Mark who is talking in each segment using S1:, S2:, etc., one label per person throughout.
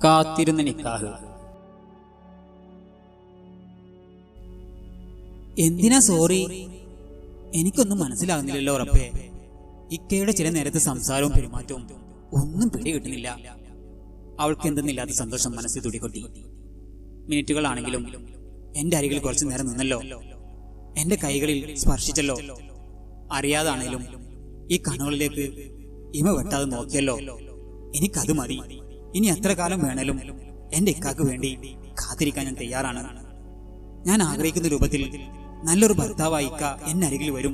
S1: കാത്തിരുന്ന നിക്കാഹ്.
S2: എന്തിനാ സോറി? എനിക്കൊന്നും മനസ്സിലാകുന്നില്ലല്ലോ റബ്ബേ. ഇക്കയുടെ ചില നേരത്തെ സംസാരവും പെരുമാറ്റവും ഒന്നും പിടികിട്ടുന്നില്ല. അവൾക്ക് എന്തെന്നില്ലാത്ത സന്തോഷം മനസ്സിൽ തുടികൊട്ടി. മിനിറ്റുകളാണെങ്കിലും എന്റെ അരികിൽ കുറച്ചു നേരം നിന്നല്ലോ, എന്റെ കൈകളിൽ സ്പർശിച്ചല്ലോ. അറിയാതാണേലും ഈ കണ്ണുകളിലേക്ക് ഇമ വെട്ടാതെ നോക്കിയല്ലോ. എനിക്കത് മതി. ഇനി എത്ര കാലം വേണേലും എന്റെ ഇക്കാക്ക് വേണ്ടി കാത്തിരിക്കാൻ ഞാൻ തയ്യാറാണ്. ഞാൻ ആഗ്രഹിക്കുന്ന രൂപത്തിൽ നല്ലൊരു ഭർത്താവായി ഇക്ക എന്നെ അരികിൽ വരും.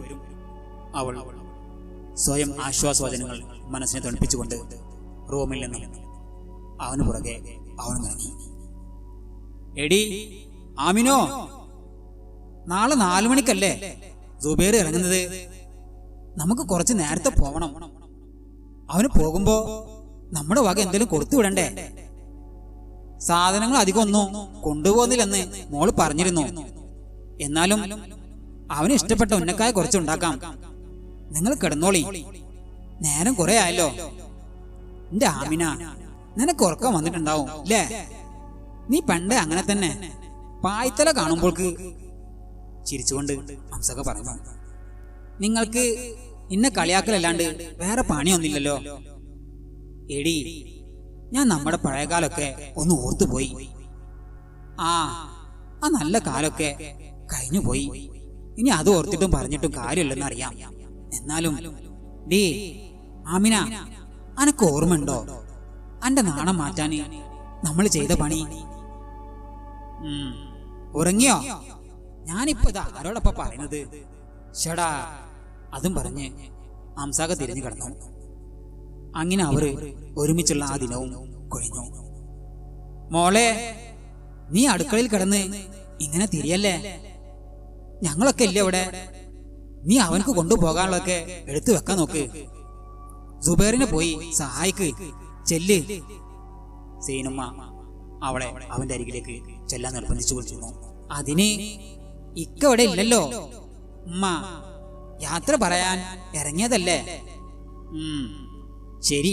S2: അവൾ സ്വയം ആശ്വാസവചനങ്ങൾ മനസ്സിനെ തണുപ്പിച്ചുകൊണ്ട് റൂമിൽ നിന്നും അവന് പുറകെ അവൻ ഇറങ്ങി. എടി ആമിനോ, നാളെ 4 മണിക്കല്ലേ സുബൈർ ഇറങ്ങുന്നത്? നമുക്ക് കുറച്ച് നേരത്തെ പോവണം. അവന് പോകുമ്പോ നമ്മുടെ വക എന്തെങ്കിലും കൊടുത്തു വിടണ്ടേ? സാധനങ്ങൾ അധികം ഒന്നും കൊണ്ടുപോകുന്നില്ലെന്ന് മോള് പറഞ്ഞിരുന്നു. എന്നാലും അവന് ഇഷ്ടപ്പെട്ട ഉന്നക്കായ കുറച്ചുണ്ടാക്കാം. നിങ്ങൾ കിടന്നോളി, നേരം കുറെ ആയല്ലോ. എന്റെ ആമിന, നിനക്ക് ഉറക്കം വന്നിട്ടുണ്ടാവും അല്ലേ? നീ പണ്ടേ അങ്ങനെ തന്നെ, പായ്ത്തല കാണുമ്പോൾക്ക്. ചിരിച്ചുകൊണ്ട് ഹംസക പറഞ്ഞു. നിങ്ങൾക്ക് ഇന്നെ കളിയാക്കലല്ലാണ്ട് വേറെ പണിയൊന്നില്ലല്ലോ. എടി, ഞാൻ നമ്മുടെ പഴയകാലൊക്കെ ഒന്ന് ഓർത്തുപോയി. ആ നല്ല കാലൊക്കെ കഴിഞ്ഞു പോയി. ഇനി അത് ഓർത്തിട്ടും പറഞ്ഞിട്ടും കാര്യമില്ലെന്ന് അറിയാം. എന്നാലും ഡീ ആമിന, അനക്ക് ഓർമ്മയുണ്ടോ അന്റെ നാണം മാറ്റാന് നമ്മൾ ചെയ്ത പണി? ഉറങ്ങിയോ? ഞാനിപ്പോ ഇതാ ആരോടൊപ്പ പറയുന്നത്? ഷടാ. അതും പറഞ്ഞ് ഹംസാക തിരിഞ്ഞു കിടന്നു. അങ്ങനെ അവർ ഒരുമിച്ചുള്ള ആ ദിനവും കൊഴിഞ്ഞു. മോളെ, നീ അടുക്കളയിൽ കിടന്ന് ഇങ്ങനെ തിരിയല്ലേ? ഞങ്ങളൊക്കെ ഇല്ലേ ഇവിടെ? നീ അവനക്ക് കൊണ്ടുപോകാനുള്ളതൊക്കെ എടുത്തു വെക്കാൻ നോക്ക്. സുബൈറിനെ പോയി സഹായിക്ക്. ചെല്ല്. സീനുമ്മ അവളെ അവന്റെ അരികിലേക്ക് ചെല്ലാൻ നിർബന്ധിച്ചു കൊണ്ടിരുന്നു. അതിന് ഇക്ക ഇവിടെ ഇല്ലല്ലോ ഉമ്മ. യാത്ര പറയാൻ ഇറങ്ങിയതല്ലേ? ശരി,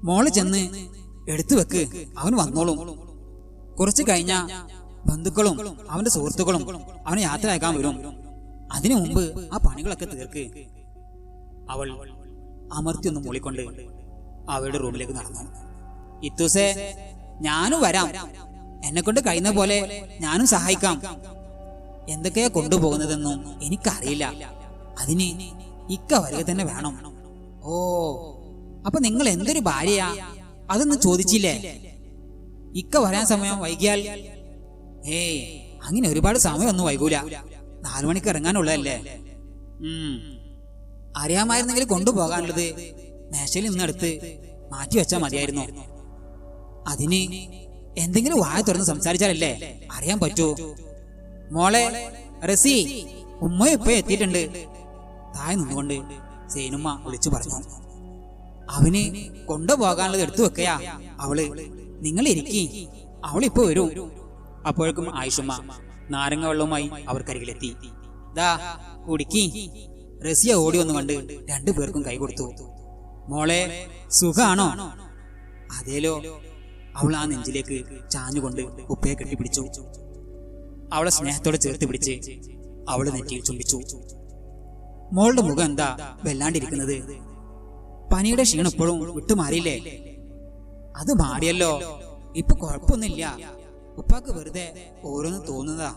S2: മോള് ചെന്ന് എടുത്തു വെക്ക്. അവൻ വന്നോളും. കുറച്ച് കഴിഞ്ഞ ബന്ധുക്കളും അവന്റെ സുഹൃത്തുക്കളും അവനെ യാത്ര അയക്കാൻ വരും. അതിനു മുമ്പ് ആ പണികളൊക്കെ തീർക്ക്. അവൾ അമർത്തിയൊന്ന് മൂളിക്കൊണ്ട് അവളുടെ റൂമിലേക്ക് നടന്നു. ഇത്തൂസേ, ഞാനും വരാം. എന്നെ കൊണ്ട് കഴിയുന്ന പോലെ ഞാനും സഹായിക്കാം. എന്തൊക്കെയാ കൊണ്ടുപോകുന്നതെന്നും എനിക്കറിയില്ല. അതിന് ഇക്ക വരിക തന്നെ വേണം. ഓ, അപ്പൊ നിങ്ങൾ എന്തൊരു ഭാര്യയാ? അതൊന്നും ചോദിച്ചില്ലേ? ഇക്ക വരാൻ സമയം വൈകിയാൽ? ഏയ്, അങ്ങനെ ഒരുപാട് സമയമൊന്നും വൈകൂല. 4 മണിക്ക് ഇറങ്ങാനുള്ളതല്ലേ? അറിയാമായിരുന്നെങ്കിൽ കൊണ്ടുപോകാനുള്ളത് മേശയിൽ നിന്നെടുത്ത് മാറ്റി വെച്ചാൽ മതിയായിരുന്നു. അതിന് എന്തെങ്കിലും വായ തുറന്ന് സംസാരിച്ചാലല്ലേ അറിയാൻ പറ്റൂ. മോളെ റസി, ഉമ്മ ഇപ്പൊ എത്തിയിട്ടുണ്ട്. താഴെ നിന്നുകൊണ്ട് സേനുമ്മ വിളിച്ചു പറഞ്ഞു. അവന് കൊണ്ടുപോകാനുള്ളത് എടുത്തു വെക്കയാ അവള്. നിങ്ങൾ ഇരിക്കി, അവളിപ്പോ വരൂ. അപ്പോഴേക്കും ആയിഷുമ്മ നാരങ്ങ വെള്ളവുമായി അവർക്കരികിലെത്തി. ദാ കുടിക്കി. റസിയ ഓടി വന്നു കണ്ട് 2 പേർക്കും കൈ കൊടുത്തു. മോളെ, സുഖാണോ? അതേലോ. അവൾ ആ നെഞ്ചിലേക്ക് ചാഞ്ഞുകൊണ്ട് ഉപ്പയെ കെട്ടിപ്പിടിച്ചു. അവളെ സ്നേഹത്തോടെ ചേർത്ത് പിടിച്ച് അവളെ നെറ്റിയിൽ ചുംബിച്ചു. മോളുടെ മുഖം എന്താ വെല്ലാണ്ടിരിക്കുന്നത്? പനിയുടെ ക്ഷീണം ഇപ്പോഴും വിട്ടുമാറിയില്ലേ? അത് മാറിയല്ലോ, ഇപ്പൊ കുഴപ്പമൊന്നുമില്ല. ഉപ്പാക്ക് വെറുതെ ഓരോന്ന് തോന്നുന്നതാ.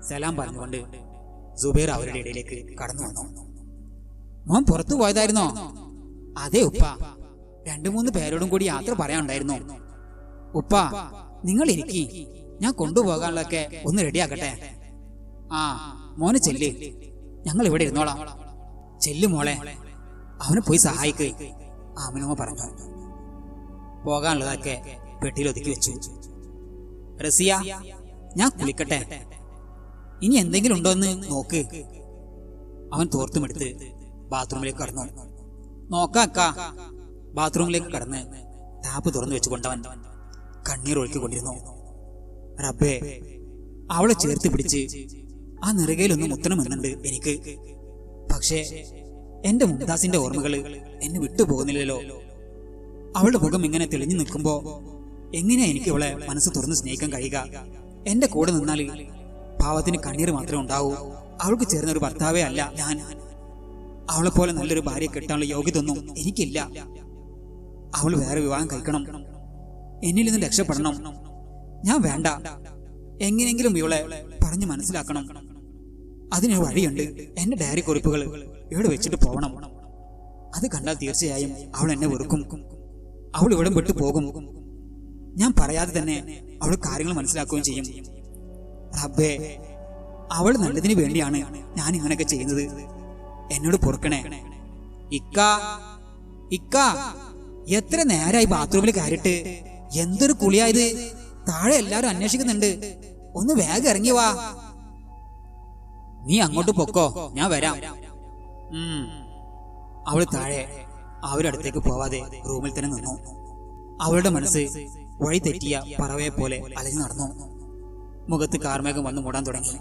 S2: സലാം പറഞ്ഞുകൊണ്ട് സുബൈർ അവരുടെ ഇടയിലേക്ക് കടന്നു വന്നു. മോൻ പുറത്തു പോയതായിരുന്നോ? അതെ ഉപ്പ, 2-3 പേരോടും കൂടി യാത്ര പറയാനുണ്ടായിരുന്നു. ഉപ്പ, നിങ്ങൾ ഇരിക്കി, ഞാൻ കൊണ്ടുപോകാനുള്ളതൊക്കെ ഒന്ന് റെഡിയാക്കട്ടെ. ആ മോന് ചെല്ല്, ഞങ്ങൾ ഇവിടെ ഇരുന്നോളാം. ചെല്ലു മോളെ, അവനെ പോയി സഹായിക്ക്. ആമിനമ്മ പറഞ്ഞു. പോകാനുള്ളതൊക്കെ പെട്ടിയിൽ ഒതുക്കി വെച്ചു. റസിയ, ഞാൻ കുളിക്കട്ടെ. ഇനി എന്തെങ്കിലും ഉണ്ടോ എന്ന് നോക്ക്. അവൻ തോർത്തുമെടുത്ത് ബാത്റൂമിലേക്ക് കടന്നു. നോക്കാക്ക. ബാത്റൂമിലേക്ക് കടന്ന് ടാപ്പ് തുറന്നു വെച്ചുകൊണ്ടവൻ കണ്ണീർ ഒഴുക്കിക്കൊണ്ടിരുന്നു. റബ്ബേ, അവളെ ചേർത്ത് പിടിച്ച് ആ നെറുകയിലൊന്ന് മുത്തണമെന്നുണ്ട് എനിക്ക്. പക്ഷേ എന്റെ മുംതാസിന്റെ ഓർമ്മകൾ എന്നെ വിട്ടുപോകുന്നില്ലല്ലോ. അവളുടെ മുഖം ഇങ്ങനെ തെളിഞ്ഞു നിൽക്കുമ്പോ എങ്ങനെയാ എനിക്ക് ഇവളെ മനസ്സ് തുറന്ന് സ്നേഹിക്കാൻ കഴിയുക? എന്റെ കൂടെ നിന്നാൽ പാവത്തിന് കണ്ണീര് മാത്രമേ ഉണ്ടാവൂ. അവൾക്ക് ചേർന്ന ഒരു ഭർത്താവേ അല്ല ഞാൻ. അവളെ പോലെ നല്ലൊരു ഭാര്യയെ കെട്ടാനുള്ള യോഗ്യതൊന്നും എനിക്കില്ല. അവൾ വേറെ വിവാഹം കഴിക്കണം, എന്നിൽ നിന്ന് രക്ഷപ്പെടണം. ഞാൻ വേണ്ട. എങ്ങനെയെങ്കിലും ഇവളെ പറഞ്ഞ് മനസ്സിലാക്കണം. അതിനൊരു വഴിയുണ്ട്. എന്റെ ഡയറി കുറിപ്പുകൾ ഇവിടെ വെച്ചിട്ട് പോകണം. അത് കണ്ടാൽ തീർച്ചയായും അവൾ എന്നെ വെറുക്കും. അവൾ ഇവിടെ വിട്ടു പോകും. ഞാൻ പറയാതെ തന്നെ അവൾ കാര്യങ്ങൾ മനസ്സിലാക്കുകയും ചെയ്യും. റബ്ബേ, അവൾ നല്ലതിന് വേണ്ടിയാണ് ഞാൻ ഇങ്ങനെയൊക്കെ ചെയ്യുന്നത്. എന്നോട് പൊറുക്കണേ. ഇക്ക, ഇക്ക, എത്ര നേരമായി ബാത്റൂമിൽ കയറിയിട്ട്? എന്തൊരു കുളിയായത്! താഴെ എല്ലാരും അന്വേഷിക്കുന്നുണ്ട്. ഒന്ന് വേഗം ഇറങ്ങി വാ. നീ അങ്ങോട്ട് പൊക്കോ, ഞാൻ വരാം. അവൾ താഴെ അവരടുത്തേക്ക് പോവാതെ റൂമിൽ തന്നെ നിന്നു. അവളുടെ മനസ്സ് വഴി തെറ്റിയ പറവയെ പോലെ അലഞ്ഞു നടന്നു. മുഖത്ത് കാർമേഘം വന്ന് മൂടാൻ തുടങ്ങി.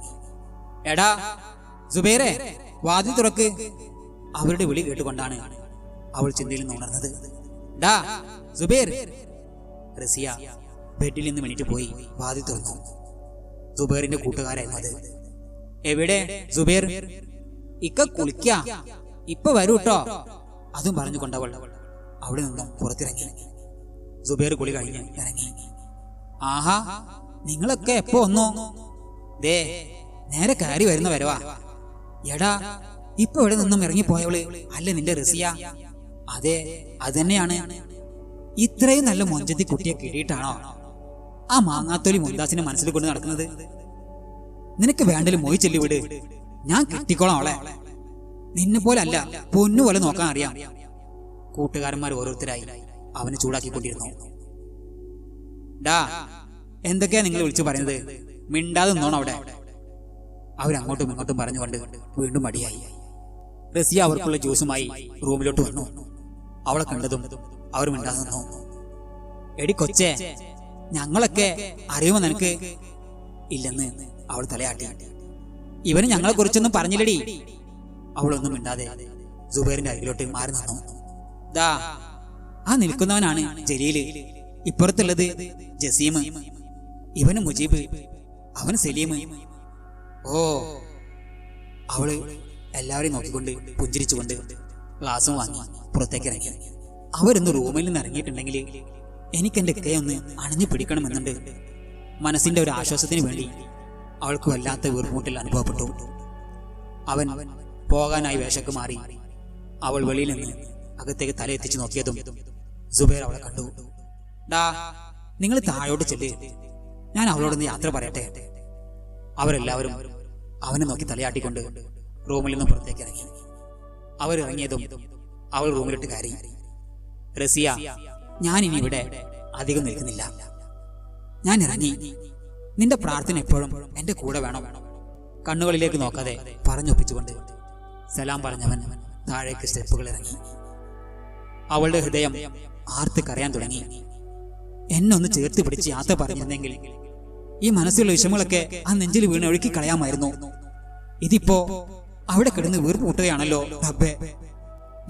S2: എടാ സുബൈറെ, വാതിൽ തുറക്ക്. അവരുടെ വിളി കേട്ടുകൊണ്ടാണ് അവൾ ചിന്തയിൽ നിന്ന് ഉണർന്നത്. ഡാ സുബൈർ. റസിയ ബെഡിൽ നിന്ന് എണീറ്റ് പോയി വാതിൽ തുറന്നു. സുബൈറിന്റെ കൂട്ടുകാരായിരുന്നു അത്. എവിടെ സുബൈർ? ഇക്ക കുളിക്ക, ഇപ്പൊ വരൂട്ടോ. അതും പറഞ്ഞുകൊണ്ടവൾ അവിടെ നിന്നും പുറത്തിറങ്ങി. സുബൈർ കുളി കഴിഞ്ഞ് ഇറങ്ങി. ആഹാ, നിങ്ങളൊക്കെ എപ്പോ വന്നോ? ദേ നേരെ കയറി വരുന്ന വരവാ. എടാ, ഇപ്പൊ ഇവിടെ നിന്നും ഇറങ്ങിപ്പോയവള് അല്ല നിന്റെ റസിയ? അതെ, അത് തന്നെയാണ്. ഇത്രയും നല്ല മൊഞ്ചത്തി കുട്ടിയെ കിട്ടിയിട്ടാണോ ആ മാങ്ങാത്തോലി മുന്താസിനെ മനസ്സിൽ കൊണ്ട് നടക്കുന്നത്? നിനക്ക് വേണ്ടലും മോയി ചെല്ലി വിട്, ഞാൻ കിട്ടിക്കോളാം അവളെ. നിന്നെ പോലെ അല്ല, പൊന്നുപോലെ നോക്കാൻ അറിയാം. കൂട്ടുകാരന്മാർ ഓരോരുത്തരായി അവനെ ചൂടാക്കിക്കൊണ്ടിരുന്നു. ഡാ, എന്തൊക്കെയാ നിങ്ങൾ വിളിച്ചു പറയുന്നത്? മിണ്ടാതെ നിന്നോണം അവിടെ. അവരങ്ങോട്ടും ഇങ്ങോട്ടും പറഞ്ഞുകൊണ്ട് വീണ്ടും മടിയായി. റസിയ അവർക്കുള്ള ജ്യൂസുമായി റൂമിലോട്ട് വന്നു. അവളെ കണ്ടതും അവർ മിണ്ടാതെ നിന്നു. എടി കൊച്ചേ, ഞങ്ങളൊക്കെ അറിയുമോ നിനക്ക്? ഇല്ലെന്ന് അവൾ തലയാട്ടി. ഇവന് ഞങ്ങളെ കുറിച്ചൊന്നും പറഞ്ഞില്ലടി. അവളൊന്നും മിണ്ടാതെ സുബൈറിന്റെ അരികിലോട്ട് മാറി നിന്നു. ദാ ആ നിൽക്കുന്നവനാണ് ജലീല്, ഇപ്പുറത്തുള്ളത് ജസീം, ഇവന് മുജീബ്, അവന് സലീം. ഓ, അവള് എല്ലാവരെയും നോക്കിക്കൊണ്ട് പുഞ്ചിരിച്ചുകൊണ്ട് ഗ്ലാസും വാങ്ങി പുറത്തേക്ക് ഇറങ്ങി. അവരൊന്ന് റൂമിൽ നിന്ന് ഇറങ്ങിയിട്ടുണ്ടെങ്കിൽ എനിക്കെന്റെ ഇക്കയൊന്ന് അണഞ്ഞു പിടിക്കണമെന്നുണ്ട്. മനസ്സിന്റെ ഒരു ആശ്വാസത്തിന് വേണ്ടി അവൾക്ക് വല്ലാത്ത വീർമുട്ടൽ അനുഭവപ്പെട്ടു. അവൻ പോകാനായി വേഷക്ക് മാറി. അവൾ വെളിയിൽ നിന്ന് അകത്തേക്ക് തലയെത്തിച്ച് നോക്കിയതും സുബൈർ അവളെ കണ്ടു. ഡാ, നിങ്ങൾ താഴോട്ട് ചെല്ല്, ഞാൻ അവളോടൊന്ന് യാത്ര പറയട്ടെ. അവരെല്ലാവരും അവനെ നോക്കി തലയാട്ടിക്കൊണ്ട് റൂമിൽ നിന്ന് പുറത്തേക്ക് ഇറങ്ങി. അവരിറങ്ങിയതും അവൾ റൂമിലിട്ട് കയറി. റസിയ, ഞാൻ ഇനി ഇവിടെ അധികം നിൽക്കുന്നില്ല. ഞാൻ ഇറങ്ങി. നിന്റെ പ്രാർത്ഥന എപ്പോഴും എന്റെ കൂടെ വേണം. കണ്ണുകളിലേക്ക് നോക്കാതെ പറഞ്ഞൊപ്പിച്ചുകൊണ്ട് സലാം പറഞ്ഞവൻ താഴേക്ക് സ്റ്റെപ്പുകൾ ഇറങ്ങി. അവളുടെ ഹൃദയം ആർത്ത് കരയാൻ തുടങ്ങി. എന്നൊന്ന് ചേർത്ത് പിടിച്ച് യാത്ര പറഞ്ഞിരുന്നെങ്കിൽ ഈ മനസ്സിലുള്ള വിഷമങ്ങളൊക്കെ ആ നെഞ്ചിൽ വീണ് ഒഴുക്കി കളയാമായിരുന്നു. ഇതിപ്പോ അവിടെ കിടന്ന് വീർപ്പുമുട്ടുകയാണല്ലോ റബ്ബേ.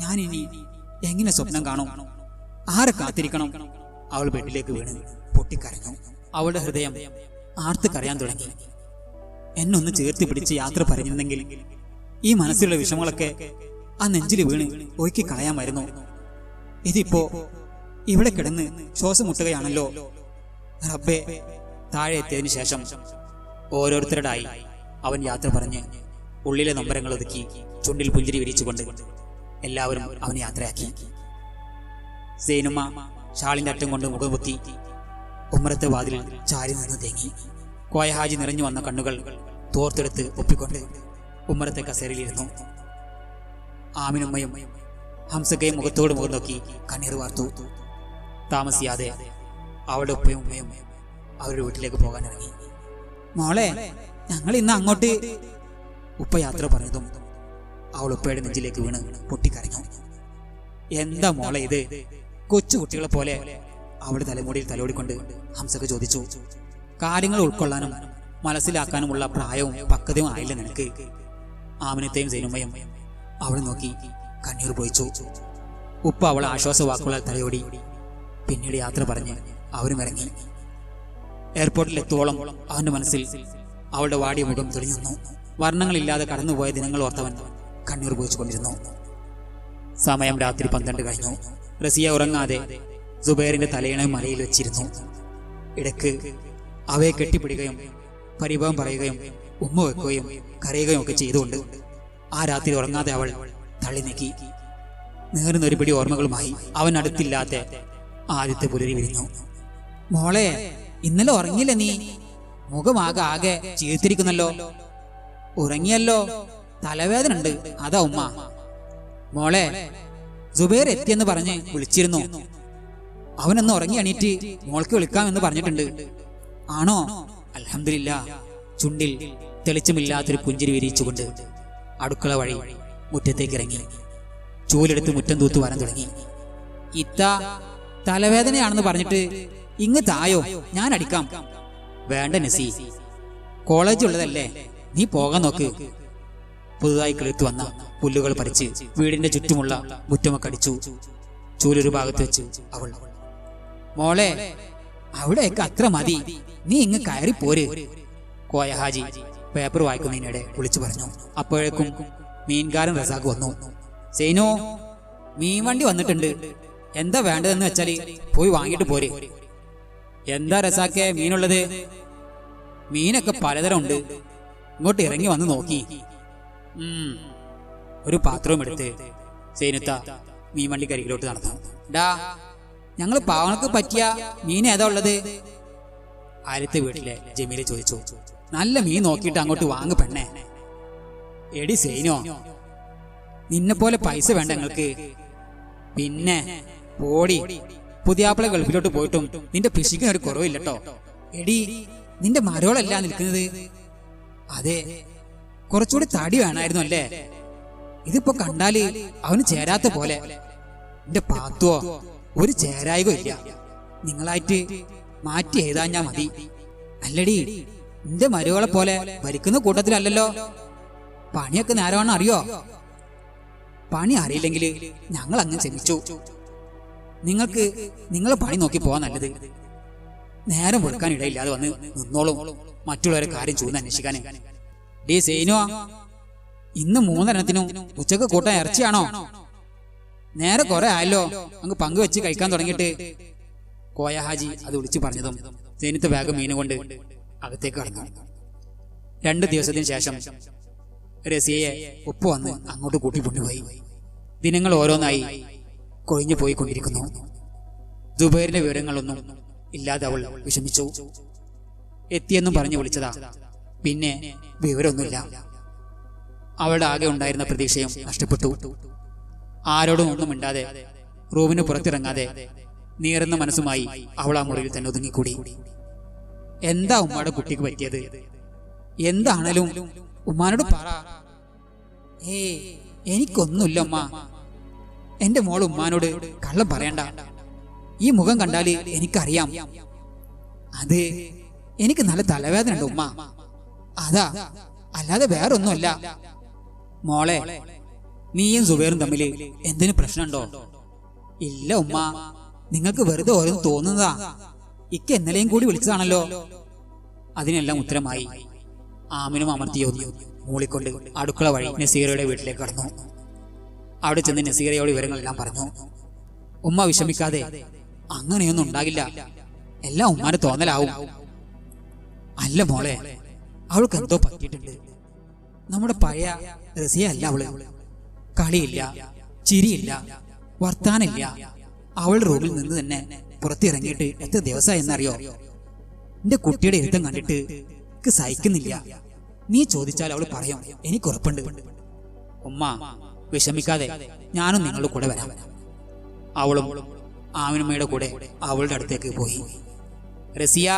S2: ഞാൻ ഇനി എങ്ങനെ സ്വപ്നം കാണും? ആരെ കാത്തിരിക്കണം? അവൾ ബെഡിലേക്ക് വീണ് പൊട്ടിക്കരഞ്ഞു. അവളുടെ ഹൃദയം ആർത്ത് കരയാൻ തുടങ്ങി. എന്നൊന്ന് ചേർത്ത് പിടിച്ച് യാത്ര പറഞ്ഞിരുന്നെങ്കിൽ ഈ മനസ്സിലുള്ള വിഷമങ്ങളൊക്കെ ആ നെഞ്ചിൽ വീണ് ഒഴുക്കി കളയാമായിരുന്നു. ഇതിപ്പോ ഇവിടെ കിടന്ന് ശ്വാസം മുട്ടുകയാണല്ലോ റബ്ബേ. താഴെ എത്തിയതിനു ശേഷം ഓരോരുത്തരുടായി അവൻ യാത്ര പറഞ്ഞ് ഉള്ളിലെ നൊമ്പരങ്ങൾ ഒതുക്കി ചുണ്ടിൽ പുഞ്ചിരി വിരിച്ചുകൊണ്ട് എല്ലാവരും അവനെ യാത്രയാക്കി. സൈനുമ്മ ഷാളിന്റെ അറ്റം കൊണ്ട് മുഖംപൊത്തി ഉമ്മറത്തെ വാതിലിൽ ചാരി നിന്ന് തേങ്ങി. കോയഹാജി നിറഞ്ഞു വന്ന കണ്ണുകൾ തോർത്തെടുത്ത് ഒപ്പിക്കൊണ്ട് ഉമ്മറത്തെ കസേരയിലിരുന്നു. ആമിനുമ്മയും ഹംസക്കയും മുഖത്തോട് മുഖം നോക്കി കണ്ണീർ വാർത്തു. താമസിയാതെ അവളുടെ ഉപ്പയും ഉമ്മയും അവരുടെ വീട്ടിലേക്ക് പോകാൻ ഇറങ്ങി. മോളെ, ഞങ്ങൾ ഇന്ന് അങ്ങോട്ട്. ഉപ്പ യാത്ര പറഞ്ഞതും അവൾ ഉപ്പയുടെ നെഞ്ചിലേക്ക് വീണ് പൊട്ടിക്കരഞ്ഞു. എന്താ മോളെ ഇത്? കൊച്ചു കുട്ടികളെ പോലെ അവളുടെ തലമുടിയിൽ തലോടിക്കൊണ്ട് ഹംസക്ക് ചോദിച്ചു. കാര്യങ്ങൾ ഉൾക്കൊള്ളാനും മനസ്സിലാക്കാനുമുള്ള പ്രായവും പക്വതയും ആയില്ല നിനക്ക്? ആമിനത്തെയും സൈനുമ്മയും അവളെ നോക്കി കണ്ണീർ പൊഴിച്ചു. ഉപ്പ അവളെ ആശ്വാസ വാക്കുകളാൽ തലയോടി. പിന്നീട് യാത്ര പറഞ്ഞ് അവരും ഇറങ്ങി. എയർപോർട്ടിൽ എത്തുവോളം അവന്റെ മനസ്സിൽ അവളുടെ വാടിയ മുഖം തെളിഞ്ഞു നിന്നു. വർണ്ണങ്ങളില്ലാതെ കടന്നുപോയ ദിനങ്ങൾ ഓർത്തവൻ കണ്ണീർ പോയിച്ചുകൊണ്ടിരുന്നു. സമയം രാത്രി 12 കഴിഞ്ഞു. റസിയ ഉറങ്ങാതെ സുബൈറിന്റെ തലയിണ മലയിൽ വെച്ചിരുന്നു. ഇടയ്ക്ക് അവയെ കെട്ടിപ്പിടിക്കുകയും പരിഭവം പറയുകയും ഉമ്മ വെക്കുകയും കരയുകയും ഒക്കെ ചെയ്തുകൊണ്ട് ആ രാത്രി ഉറങ്ങാതെ അവൾ തള്ളി നീക്കി. നേർന്നൊരു പിടി ഓർമ്മകളുമായി അവൻ അടുത്തില്ലാത്ത ആദ്യത്തെ പുലരി വിരിഞ്ഞു. മോളെ, ഇന്നലെ ഉറങ്ങിയില്ല നീ? മുഖമാകെ ആകെ ചീർത്തിരിക്കുന്നല്ലോ. ഉറങ്ങിയല്ലോ, തലവേദന ഉണ്ട്, അതാ ഉമ്മ. മോളെ, സുബൈർ എത്തിയെന്ന് പറഞ്ഞ് വിളിച്ചിരുന്നു. അവനൊന്ന് ഉറങ്ങി എണീറ്റ് മോൾക്ക് വിളിക്കാമെന്ന് പറഞ്ഞിട്ടുണ്ട്. ആണോ? അൽഹംദുലില്ലാ. ചുണ്ടിൽ തെളിച്ചമില്ലാത്തൊരു പുഞ്ചിരി വിരിച്ചുകൊണ്ട് അടുക്കള വഴി മുറ്റത്തേക്ക് ഇറങ്ങി. ചൂലെടുത്ത് മുറ്റം തൂത്ത് വരാൻ തുടങ്ങി. ഇത്ത തലവേദനയാണെന്ന് പറഞ്ഞിട്ട് ഇങ്ങ് തായോ, ഞാൻ അടിക്കാം. വേണ്ട നസി, കോളേജ് ഉള്ളതല്ലേ, നീ പോകാൻ നോക്ക്. പുതുതായി കിളിർത്തു വന്ന പുല്ലുകൾ പറിച്ച് വീടിന്റെ ചുറ്റുമുള്ള മുറ്റമൊക്കെ അടിച്ചു. ചൂലൊരു ഭാഗത്ത് വെച്ച് അവൾ, മോളെ, അവിടെയൊക്കെ അത്ര മതി, നീ ഇങ്ങ് കയറി പോര്. കോയ ഹാജി പേപ്പർ വായിക്കുന്നതിനിടെ വിളിച്ചു പറഞ്ഞു. അപ്പോഴേക്കും മീൻകാരൻ റസാഖ് വന്നു. സൈനോ, മീൻ വണ്ടി വന്നിട്ടുണ്ട്, എന്താ വേണ്ടതെന്ന് വെച്ചാല് പോയി വാങ്ങിയിട്ട് പോര്. എന്താ റസാഖെ മീനുള്ളത്? മീനൊക്കെ പലതരം ഉണ്ട്, ഇങ്ങോട്ട് ഇറങ്ങി വന്ന് നോക്കി. ഒരു പാത്രവും എടുത്ത് സൈനുത്ത മീൻ വണ്ടി കരികിലോട്ട് നടന്നു. ഡാ, ഞങ്ങൾ പാവങ്ങൾക്ക് പറ്റിയ മീൻ ഏതാ ഉള്ളത്? ആദ്യത്തെ വീട്ടിലെ ജമീല ചോദിച്ചു. നല്ല മീൻ നോക്കിയിട്ട് അങ്ങോട്ട് വാങ്ങു പെണ്ണേ. എടി സൈനോ, നിന്നെ പോലെ പൈസ വേണ്ട ഞങ്ങൾക്ക്. പിന്നെ പോടി, പുതിയാപ്പിള ഗൾഫിലോട്ട് പോയിട്ടും നിന്റെ പിശിക്കിന് ഒരു കുറവില്ലട്ടോ. എടി, നിന്റെ മരോളല്ല നിൽക്കുന്നത്. അതെ, കുറച്ചുകൂടി തടി വേണമായിരുന്നു അല്ലേ? ഇതിപ്പോ കണ്ടാല് അവന് ചേരാത്ത പോലെ. എന്റെ പാത്തുവോ, ഒരു ചേരായികോ ഇല്ല. നിങ്ങളായിട്ട് മാറ്റി എഴുതാഞ്ഞാ മതി. അല്ലടി, നിന്റെ മരുകളെ പോലെ ഭരിക്കുന്ന കൂട്ടത്തിലല്ലല്ലോ. പണിയൊക്കെ നേരമാണെന്ന് അറിയോ? പണി അറിയില്ലെങ്കിൽ ഞങ്ങൾ അങ്ങ് ക്ഷമിച്ചു. നിങ്ങൾക്ക് നിങ്ങളെ പണി നോക്കി പോവാൻ നല്ലത്. നേരം വെളുക്കാൻ ഇടയില്ലാതെ വന്ന് നിന്നോളും മറ്റുള്ളവരെ കാര്യം ചൂന്ന് അന്വേഷിക്കാന്. ഡേ സൈനോ, ഇന്ന് 3 ഉച്ചക്ക് കൂട്ടാൻ ഇറച്ചിയാണോ? നേരെ കുറെ ആയല്ലോ അങ്ങ് പങ്കുവെച്ച് കഴിക്കാൻ തുടങ്ങിയിട്ട്. കോയ ഹാജി അത് വിളിച്ചു പറഞ്ഞതും സൈനത്തെ വേഗം മീൻ കൊണ്ട് അകത്തേക്ക് കടന്നു. 2 ദിവസത്തിന് ശേഷം റസിയയെ ഉപ്പ് വന്ന് അങ്ങോട്ട് കൂട്ടിക്കൊണ്ടുപോയി. ദിനങ്ങൾ ഓരോന്നായി കൊഴിഞ്ഞു പോയിക്കൊണ്ടിരിക്കുന്നു. ദുബൈറിന്റെ വിവരങ്ങളൊന്നും ഇല്ലാതെ അവൾ വിഷമിച്ചു. എത്തിയെന്നും പറഞ്ഞു വിളിച്ചതാ, പിന്നെ വിവരമൊന്നുമില്ല. അവളുടെ ആകെ ഉണ്ടായിരുന്ന പ്രതീക്ഷയും നഷ്ടപ്പെട്ടു. ആരോടും ഒന്നും മിണ്ടാതെ റൂമിന് പുറത്തിറങ്ങാതെ നീറുന്ന മനസ്സുമായി അവൾ ആ മുറിയിൽ തന്നെ ഒതുങ്ങിക്കൂടി. എന്താ ഉമ്മയുടെ കുട്ടിക്ക് പറ്റിയത്? എന്താണേലും ഉമ്മാനോട് പറ. എനിക്കൊന്നുമില്ല ഉമ്മ. എന്റെ മോൾ ഉമ്മാനോട് കള്ളം പറയണ്ട. ഈ മുഖം കണ്ടാല് എനിക്കറിയാം. അത് എനിക്ക് നല്ല തലവേദന ഉണ്ട് ഉമ്മ, അതാ, അല്ലാതെ വേറൊന്നുമല്ല. മോളെ, നീയും സുബൈറും തമ്മിൽ എന്തിനു പ്രശ്നമുണ്ടോ? ഇല്ല ഉമ്മ, നിങ്ങൾക്ക് വെറുതെ ഓരോന്ന് തോന്നുന്നതാ. ഇക്ക ഇന്നലെയും കൂടി വിളിച്ചതാണല്ലോ. അതിനെല്ലാം ഉത്തരമായി ആമിനും അമർത്തിയോന്നി മൂളിക്കൊണ്ട് അടുക്കള വഴി നസീറയുടെ വീട്ടിലേക്ക് കടന്നു. അവിടെ ചെന്ന് നസീറയോട് വിവരങ്ങളെല്ലാം പറഞ്ഞു. ഉമ്മ വിഷമിക്കാതെ, അങ്ങനെയൊന്നും ഉണ്ടാകില്ല, എല്ലാം ഉമ്മാനെ തോന്നലാവും. അല്ല മോളെ, അവൾക്ക് എന്തോ പറ്റിയിട്ടുണ്ട്. നമ്മുടെ പഴയ റസിയ അല്ല അവള്. കളിയില്ല, ചിരിയില്ല, വർത്താനില്ല. അവൾ റൂമിൽ നിന്ന് തന്നെ പുറത്തിറങ്ങിയിട്ട് എത്ര ദിവസമായി എന്നറിയോ? എന്റെ കുട്ടിയുടെ ഇരുത്തം കണ്ടിട്ട് എനിക്ക് സഹിക്കുന്നില്ല. നീ ചോദിച്ചാൽ അവൾ പറയും, എനിക്ക് ഉറപ്പുണ്ട്. ഉമ്മ വിഷമിക്കാതെ, ഞാനും നിങ്ങളുടെ കൂടെ വരാം. അവളും ആമിനമ്മയുടെ കൂടെ അവളുടെ അടുത്തേക്ക് പോയി. റസിയ,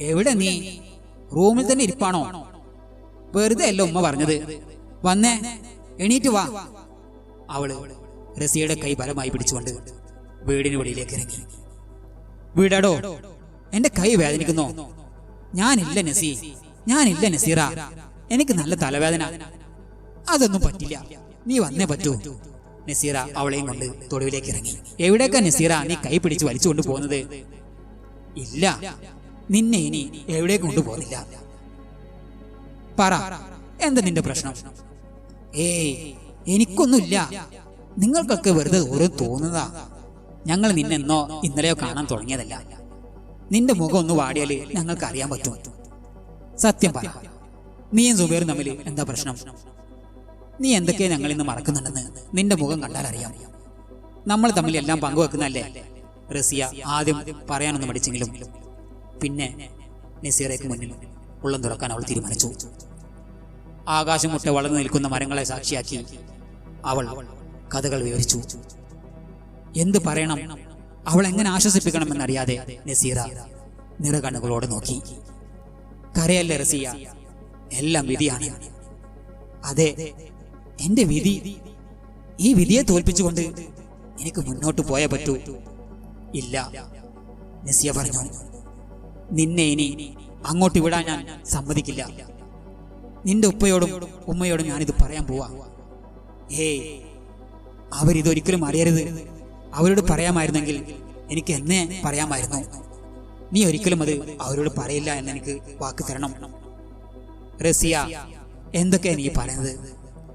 S2: എവിടെ നീ? റൂമിൽ തന്നെ ഇരിപ്പാണോ? വെറുതെ അല്ല ഉമ്മ പറഞ്ഞത്. വന്നേ, എണീറ്റ് വാ. അവള് റസിയയുടെ കൈ ബലമായി പിടിച്ചുകൊണ്ട് വീടിന് വെളിയിലേക്ക് ഇറങ്ങി. വീടാടോ, എന്റെ കൈ വേദനിക്കുന്നോ? ഞാനില്ല നസീ, ഞാനില്ല നസീറ, എനിക്ക് നല്ല തലവേദന. അതൊന്നും പറ്റില്ല, നീ വന്നേ പറ്റൂ. നസീറ അവളെയും കൊണ്ട് തൊടുവിലേക്ക് ഇറങ്ങി. എവിടേക്കാ നസീറ നീ കൈ പിടിച്ച് വലിച്ചുകൊണ്ട് പോകുന്നത്? ഇല്ല, നിന്നെ ഇനി എവിടെ കൊണ്ടുപോകുന്നില്ല. പറ, എന്താ നിന്റെ പ്രശ്നം? എനിക്കൊന്നുമില്ല. നിങ്ങൾക്കൊക്കെ വെറുതെ ഓരോ തോന്നുന്നതാ. ഞങ്ങൾ നിന്നെന്നോ ഇന്നലെയോ കാണാൻ തുടങ്ങിയതല്ല. നിന്റെ മുഖം ഒന്ന് വാടിയാല് ഞങ്ങൾക്ക് അറിയാൻ പറ്റും. സത്യം പറ, നീയും സുബൈറും തമ്മിൽ എന്താ പ്രശ്നം? നീ എന്തൊക്കെയാ ഞങ്ങൾ ഇന്ന് മറക്കുന്നുണ്ടെന്ന് നിന്റെ മുഖം കണ്ടാൽ അറിയാം. നമ്മൾ തമ്മിൽ എല്ലാം പങ്കുവെക്കുന്നല്ലേ? റസിയ ആദ്യം പറയാനൊന്നും മടിച്ചെങ്കിലും പിന്നെ നസീറയ്ക്ക് മുന്നിൽ ഉള്ളം തുറക്കാൻ അവൾ തീരുമാനിച്ചു. ആകാശം മുട്ട വളർന്നു നിൽക്കുന്ന മരങ്ങളെ സാക്ഷിയാക്കി അവൾ കഥകൾ വിവരിച്ചു. എന്ത് പറയണം, അവൾ എങ്ങനെ ആശ്വസിപ്പിക്കണമെന്നറിയാതെ നസീറ നിറകണ്ണുകളോടെ നോക്കി. കരയല്ലേ റസിയ, എല്ലാം വിധിയാണ്. അതെ, എന്റെ വിധി. ഈ വിധിയെ തോൽപ്പിച്ചുകൊണ്ട് എനിക്ക് മുന്നോട്ട് പോയേ പറ്റൂ. ഇല്ല, നസിയ പറഞ്ഞു, നിന്നെ ഇനി അങ്ങോട്ട് വിടാൻ ഞാൻ സമ്മതിക്കില്ല. നിന്റെ ഉപ്പയോടും ഉമ്മയോടും ഞാനിത് പറയാൻ പോവാ. അവരിതൊരിക്കലും അറിയരുത്. അവരോട് പറയാമായിരുന്നെങ്കിൽ എനിക്ക് എന്നെ പറയാമായിരുന്നു. നീ ഒരിക്കലും അത് അവരോട് പറയില്ല എന്നെനിക്ക് വാക്ക് തരണം. റസിയ, എന്തൊക്കെയാ നീ പറയുന്നത്?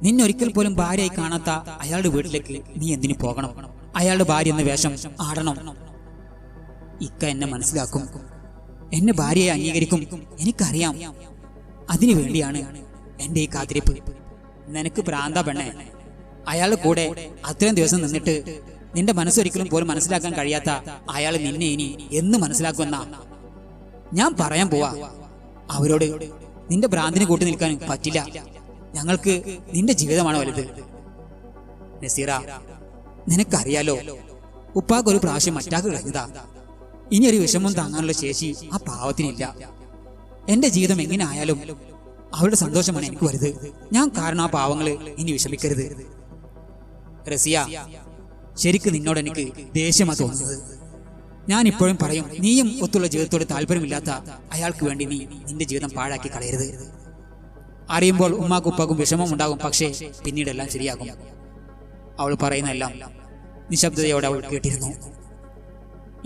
S2: നിന്നൊരിക്കൽ പോലും ഭാര്യയായി കാണാത്ത അയാളുടെ വീട്ടിലേക്ക് നീ എന്തിനു പോകണം? അയാളുടെ ഭാര്യ എന്ന വേഷം ആടണം? ഇക്ക എന്നെ മനസ്സിലാക്കും, എന്നെ ഭാര്യയെ അംഗീകരിക്കും, എനിക്കറിയാം. അതിനു വേണ്ടിയാണ് എന്റെ ഈ കാത്തിരിപ്പ്. നിനക്ക് ഭ്രാന്താ പെണ്ണെ. അയാളുടെ കൂടെ അത്രയും ദിവസം നിന്നിട്ട് നിന്റെ മനസ്സൊരിക്കലും പോലും മനസ്സിലാക്കാൻ കഴിയാത്ത അയാൾ നിന്നെ ഇനി എന്ന് മനസ്സിലാക്കുമെന്നാ ഞാൻ പറയാൻ പോവാ. അവരോട് നിന്റെ ഭ്രാന്തിന് കൂട്ടി നിൽക്കാൻ പറ്റില്ല. ഞങ്ങൾക്ക് നിന്റെ ജീവിതമാണ് വലുത്. നസീറ, നിനക്കറിയാലോ, ഉപ്പാക്കൊരു പ്രാവശ്യം മറ്റാക്ക് കഴിഞ്ഞതാ. ഇനി ഒരു വിഷമം താങ്ങാനുള്ള ശേഷി ആ പാവത്തിനില്ല. എന്റെ ജീവിതം എങ്ങനെ ആയാലും അവരുടെ സന്തോഷമാണ് എനിക്ക് വലുത്. ഞാൻ കാരണം ആ പാവങ്ങള് ഇനി വിഷമിക്കരുത്. റസിയ, ശരിക്കും നിന്നോട് എനിക്ക് ദേഷ്യമാ തോന്നുന്നത്. ഞാൻ ഇപ്പോഴും പറയും, നീയും ഒത്തുള്ള ജീവിതത്തോട് താല്പര്യമില്ലാത്ത അയാൾക്ക് വേണ്ടി നീ നിന്റെ ജീവിതം പാഴാക്കി കളയരുത്. അറിയുമ്പോൾ ഉമ്മാക്കും ഉപ്പാക്കും വിഷമം ഉണ്ടാകും, പക്ഷേ പിന്നീടെല്ലാം ശരിയാകും. അവൾ പറയുന്നതെല്ലാം നിശബ്ദതയോടെ അവൾ കേട്ടിരുന്നു.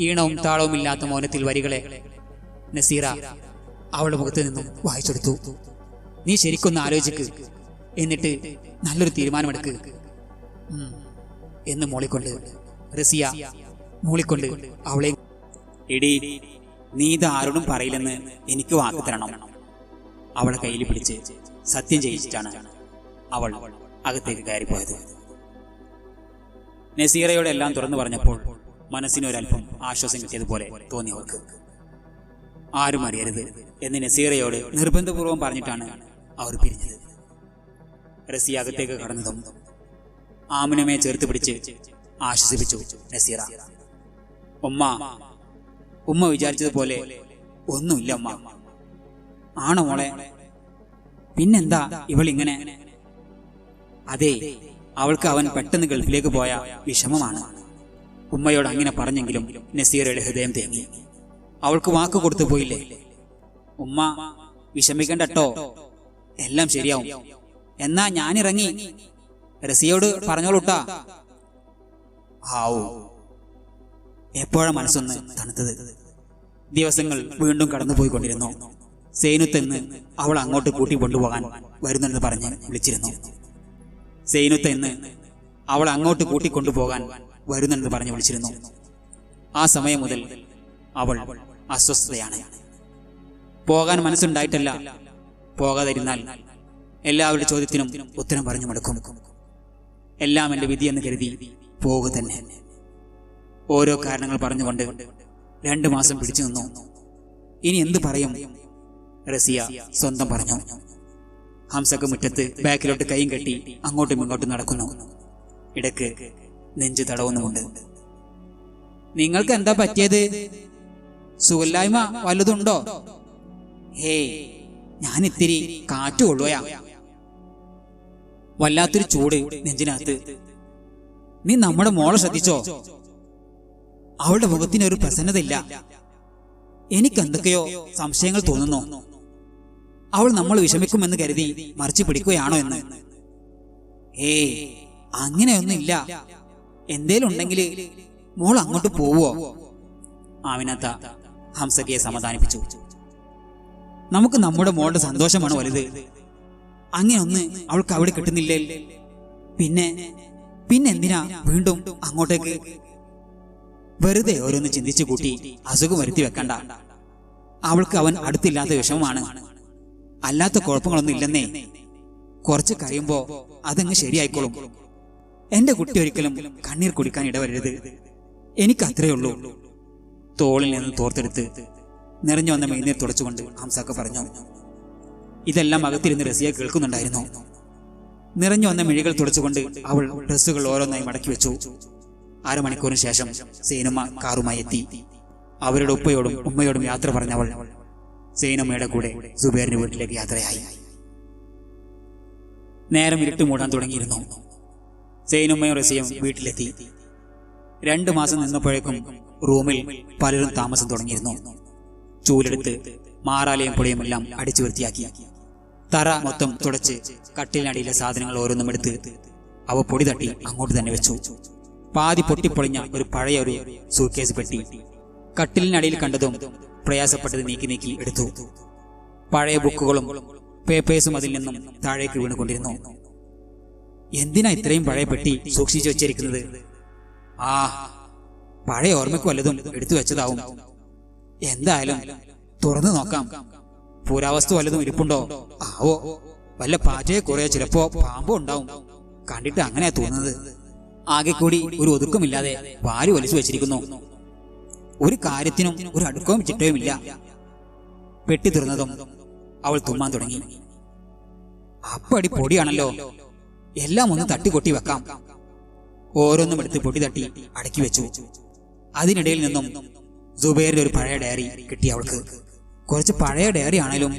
S2: ഈണവും താളവും ഇല്ലാത്ത മൗനത്തിൽ വരികളെ നസീറ അവളുടെ മുഖത്ത് നിന്നും വായിച്ചെടുത്തു. നീ ശരിക്കൊന്ന് ആലോചിക്ക്, എന്നിട്ട് നല്ലൊരു തീരുമാനമെടുക്ക് എന്ന് മൂളിക്കൊണ്ട് റസിയ മൂളിക്കൊണ്ട് അവളെ, എടി, നീ ഇത് ആരോടും പറയില്ലെന്ന് എനിക്ക് വാക്ക് തരണം. അവളെ കയ്യിൽ പിടിച്ച് സത്യം ചെയ്യിച്ചിട്ടാണ് അവൾ അകത്തേക്ക് കയറിപ്പോയത്. നസീറയോട് എല്ലാം തുറന്നു പറഞ്ഞപ്പോൾ മനസ്സിനൊരൽപ്പം ആശ്വാസം കിട്ടിയതുപോലെ തോന്നി അവൾക്ക്. ആരും അറിയരുത് എന്ന് നസീറയോട് നിർബന്ധപൂർവ്വം പറഞ്ഞിട്ടാണ് അവർ പിരിഞ്ഞത്. റസിയ അകത്തേക്ക് കടന്നതും ആമിനയെ ചേർത്ത് പിടിച്ച് ആശ്വസിപ്പിച്ചു നസീറ. ഉമ്മ വിചാരിച്ചതുപോലെ ഒന്നുമില്ല അമ്മ. ആണോ മോളെ? പിന്നെന്താ ഇവളിങ്ങനെ? അതെ, അവൾക്ക് അവൻ പെട്ടെന്ന് ഗൾഫിലേക്ക് പോയ വിഷമമാണ്. ഉമ്മയോട് അങ്ങനെ പറഞ്ഞെങ്കിലും നസീറയുടെ ഹൃദയം തേങ്ങി. അവൾക്ക് വാക്ക് കൊടുത്തു പോയില്ലേ. ഉമ്മ വിഷമിക്കണ്ടട്ടോ, എല്ലാം ശരിയാവും. എന്നാ ഞാനിറങ്ങി. റസിയോട് പറഞ്ഞോളൂട്ടാ. ഹാവൂ, എപ്പോഴാ മനസ്സൊന്ന് തണുത്തത്. ദിവസങ്ങൾ വീണ്ടും കടന്നുപോയിക്കൊണ്ടിരുന്നു. സൈനുത്തെന്ന് അവൾ അങ്ങോട്ട് കൂട്ടി കൊണ്ടുപോകാൻ വരുന്നെന്ന് പറഞ്ഞ് വിളിച്ചിരുന്നു. സൈനുത്തെന്ന് അവൾ അങ്ങോട്ട് കൂട്ടിക്കൊണ്ടുപോകാൻ വരുന്നെന്ന് പറഞ്ഞ് വിളിച്ചിരുന്നു. ആ സമയം മുതൽ അവൾ അസ്വസ്ഥതയാണ്. പോകാൻ മനസ്സുണ്ടായിട്ടല്ല, പോകാതിരുന്നാൽ എല്ലാവരുടെ ചോദ്യത്തിനും ഉത്തരം പറഞ്ഞു മടുക്കും. എല്ലാം എൻ്റെ വിധിയെന്ന് കരുതി പോകുക തന്നെ. ഓരോ കാരണങ്ങൾ പറഞ്ഞുകൊണ്ട് 2 മാസം പിടിച്ചു നിന്നു. ഇനി എന്ത് പറയും? റസിയ സ്വന്തം പറഞ്ഞു. ഹംസക്ക് മുറ്റത്ത് ബാക്കിലോട്ട് കൈയും കെട്ടി അങ്ങോട്ടും ഇങ്ങോട്ടും നടക്കുന്നു. ഇടയ്ക്ക് നെഞ്ചു തടവുന്നുമുണ്ട്. നിങ്ങൾക്ക് എന്താ പറ്റിയത്? സുഖമില്ലായ്മ വല്ലതുണ്ടോ? ഞാൻ ഇത്തിരി കാറ്റ് കൊള്ളുകയാ. വല്ലാത്തൊരു ചൂട് നെഞ്ചിനകത്ത്. നീ നമ്മുടെ മോളെ ശ്രദ്ധിച്ചോ? അവളുടെ മുഖത്തിനൊരു പ്രസന്നതയില്ല. എനിക്കെന്തൊക്കെയോ സംശയങ്ങൾ തോന്നുന്നു. അവൾ നമ്മൾ വിഷമിക്കുമെന്ന് കരുതി മറിച്ച് പിടിക്കുകയാണോ എന്ന്. അങ്ങനെയൊന്നുമില്ല. എന്തേലും ഉണ്ടെങ്കിൽ മോൾ അങ്ങോട്ട് പോവോ? ആമിനത്ത ഹംസകയെ സമാധാനിപ്പിച്ചു. നമുക്ക് നമ്മുടെ മോളുടെ സന്തോഷമാണ് വലുത്. അങ്ങനെ ഒന്ന് അവൾക്ക് അവിടെ കിട്ടുന്നില്ലേ? പിന്നെ എന്തിനാ വീണ്ടും അങ്ങോട്ടേക്ക്? വെറുതെ ഓരോന്ന് ചിന്തിച്ചു കൂട്ടി അസുഖം വരുത്തി വെക്കണ്ട. അവൾക്ക് അവൻ അടുത്തില്ലാത്ത വിഷമമാണ്. അല്ലാത്ത കുഴപ്പങ്ങളൊന്നും ഇല്ലെന്നേ. കുറച്ച് കഴിയുമ്പോ അതങ്ങ് ശരിയായിക്കോളും. എന്റെ കുട്ടി ഒരിക്കലും കണ്ണീർ കുടിക്കാൻ ഇടവരരുത്. എനിക്കത്രയേ ഉള്ളൂ. തോളിൽ നിന്ന് തോർത്തെടുത്ത് നിറഞ്ഞു വന്ന മെയ്നീർ തുടച്ചുകൊണ്ട് ഹംസാക്ക പറഞ്ഞു. ഇതെല്ലാം അകത്തിരുന്ന് റസിയ കേൾക്കുന്നുണ്ടായിരുന്നു. നിറഞ്ഞു വന്ന മിഴികൾ തുടച്ചുകൊണ്ട് അവൾ ഡ്രസ്സുകൾ ഓരോന്നായി മടക്കി വെച്ചു. അരമണിക്കൂറിന് ശേഷം സൈനമ്മ കാറുമായി എത്തി. അവരുടെ ഉപ്പയോടും ഉമ്മയോടും യാത്ര പറഞ്ഞവൾ സൈനമ്മയുടെ കൂടെ സുബൈറിന്റെ വീട്ടിലേക്ക് യാത്രയായി. നേരം ഇരുട്ട് മൂടാൻ തുടങ്ങിയിരുന്നു. സൈനമ്മയും റസിയും വീട്ടിലെത്തി. 2 മാസം നിന്നപ്പോഴേക്കും റൂമിൽ പലരും താമസം തുടങ്ങിയിരുന്നു. ചൂലെടുത്ത് മാറാലയും പുളിയുമെല്ലാം അടിച്ചു വൃത്തിയാക്കി. തറ മൊത്തം തുടച്ച് കട്ടിലിനടിയിലെ സാധനങ്ങൾ ഓരോന്നും എടുത്ത് അവ പൊടി തട്ടി അങ്ങോട്ട് തന്നെ വെച്ചു. പാതി പൊട്ടിപ്പൊളിഞ്ഞ ഒരു പഴയ സൂട്ട്കേസ് പെട്ടി കട്ടിലിനടിയിൽ കണ്ടതും പ്രയാസപ്പെട്ടത് നീക്കി എടുത്തു. പഴയ ബുക്കുകളും പേപ്പേഴ്സും അതിൽ നിന്നും താഴേക്ക് വീണുകൊണ്ടിരുന്നു. എന്തിനാ ഇത്രയും പഴയ പെട്ടി സൂക്ഷിച്ചു വെച്ചിരിക്കുന്നത്? പഴയ ഓർമ്മയ്ക്ക് വല്ലതും എടുത്തു വെച്ചതാവും. എന്തായാലും തുറന്നു നോക്കാം. പുരാവസ്തു വല്ലതും ഇരിപ്പുണ്ടോ ആവോ? വല്ല പാറ്റയെ കുറയോ ചിലപ്പോ പാമ്പോ ഉണ്ടാവും. കണ്ടിട്ട് അങ്ങനെയാ തോന്നുന്നത്. ആകെ കൂടി ഒരു ഒതുക്കമില്ലാതെ വാരി വലിച്ചു വെച്ചിരിക്കുന്നു. ഒരു കാര്യത്തിനും ഒരു അടുക്കവും ചിട്ടയുമില്ല. പെട്ടി തുറന്നതും അവൾ തുമ്മാൻ തുടങ്ങി. അപ്പടി പൊടിയാണല്ലോ. എല്ലാം ഒന്ന് തട്ടിക്കൊട്ടി വെക്കാം. ഓരോന്നും എടുത്ത് പൊടി തട്ടി അടക്കി വെച്ചു. അതിനിടയിൽ നിന്നും സുബൈറിന്റെ ഒരു പഴയ ഡയറി കിട്ടി അവൾക്ക്. കുറച്ച് പഴയ ഡയറി ആണേലും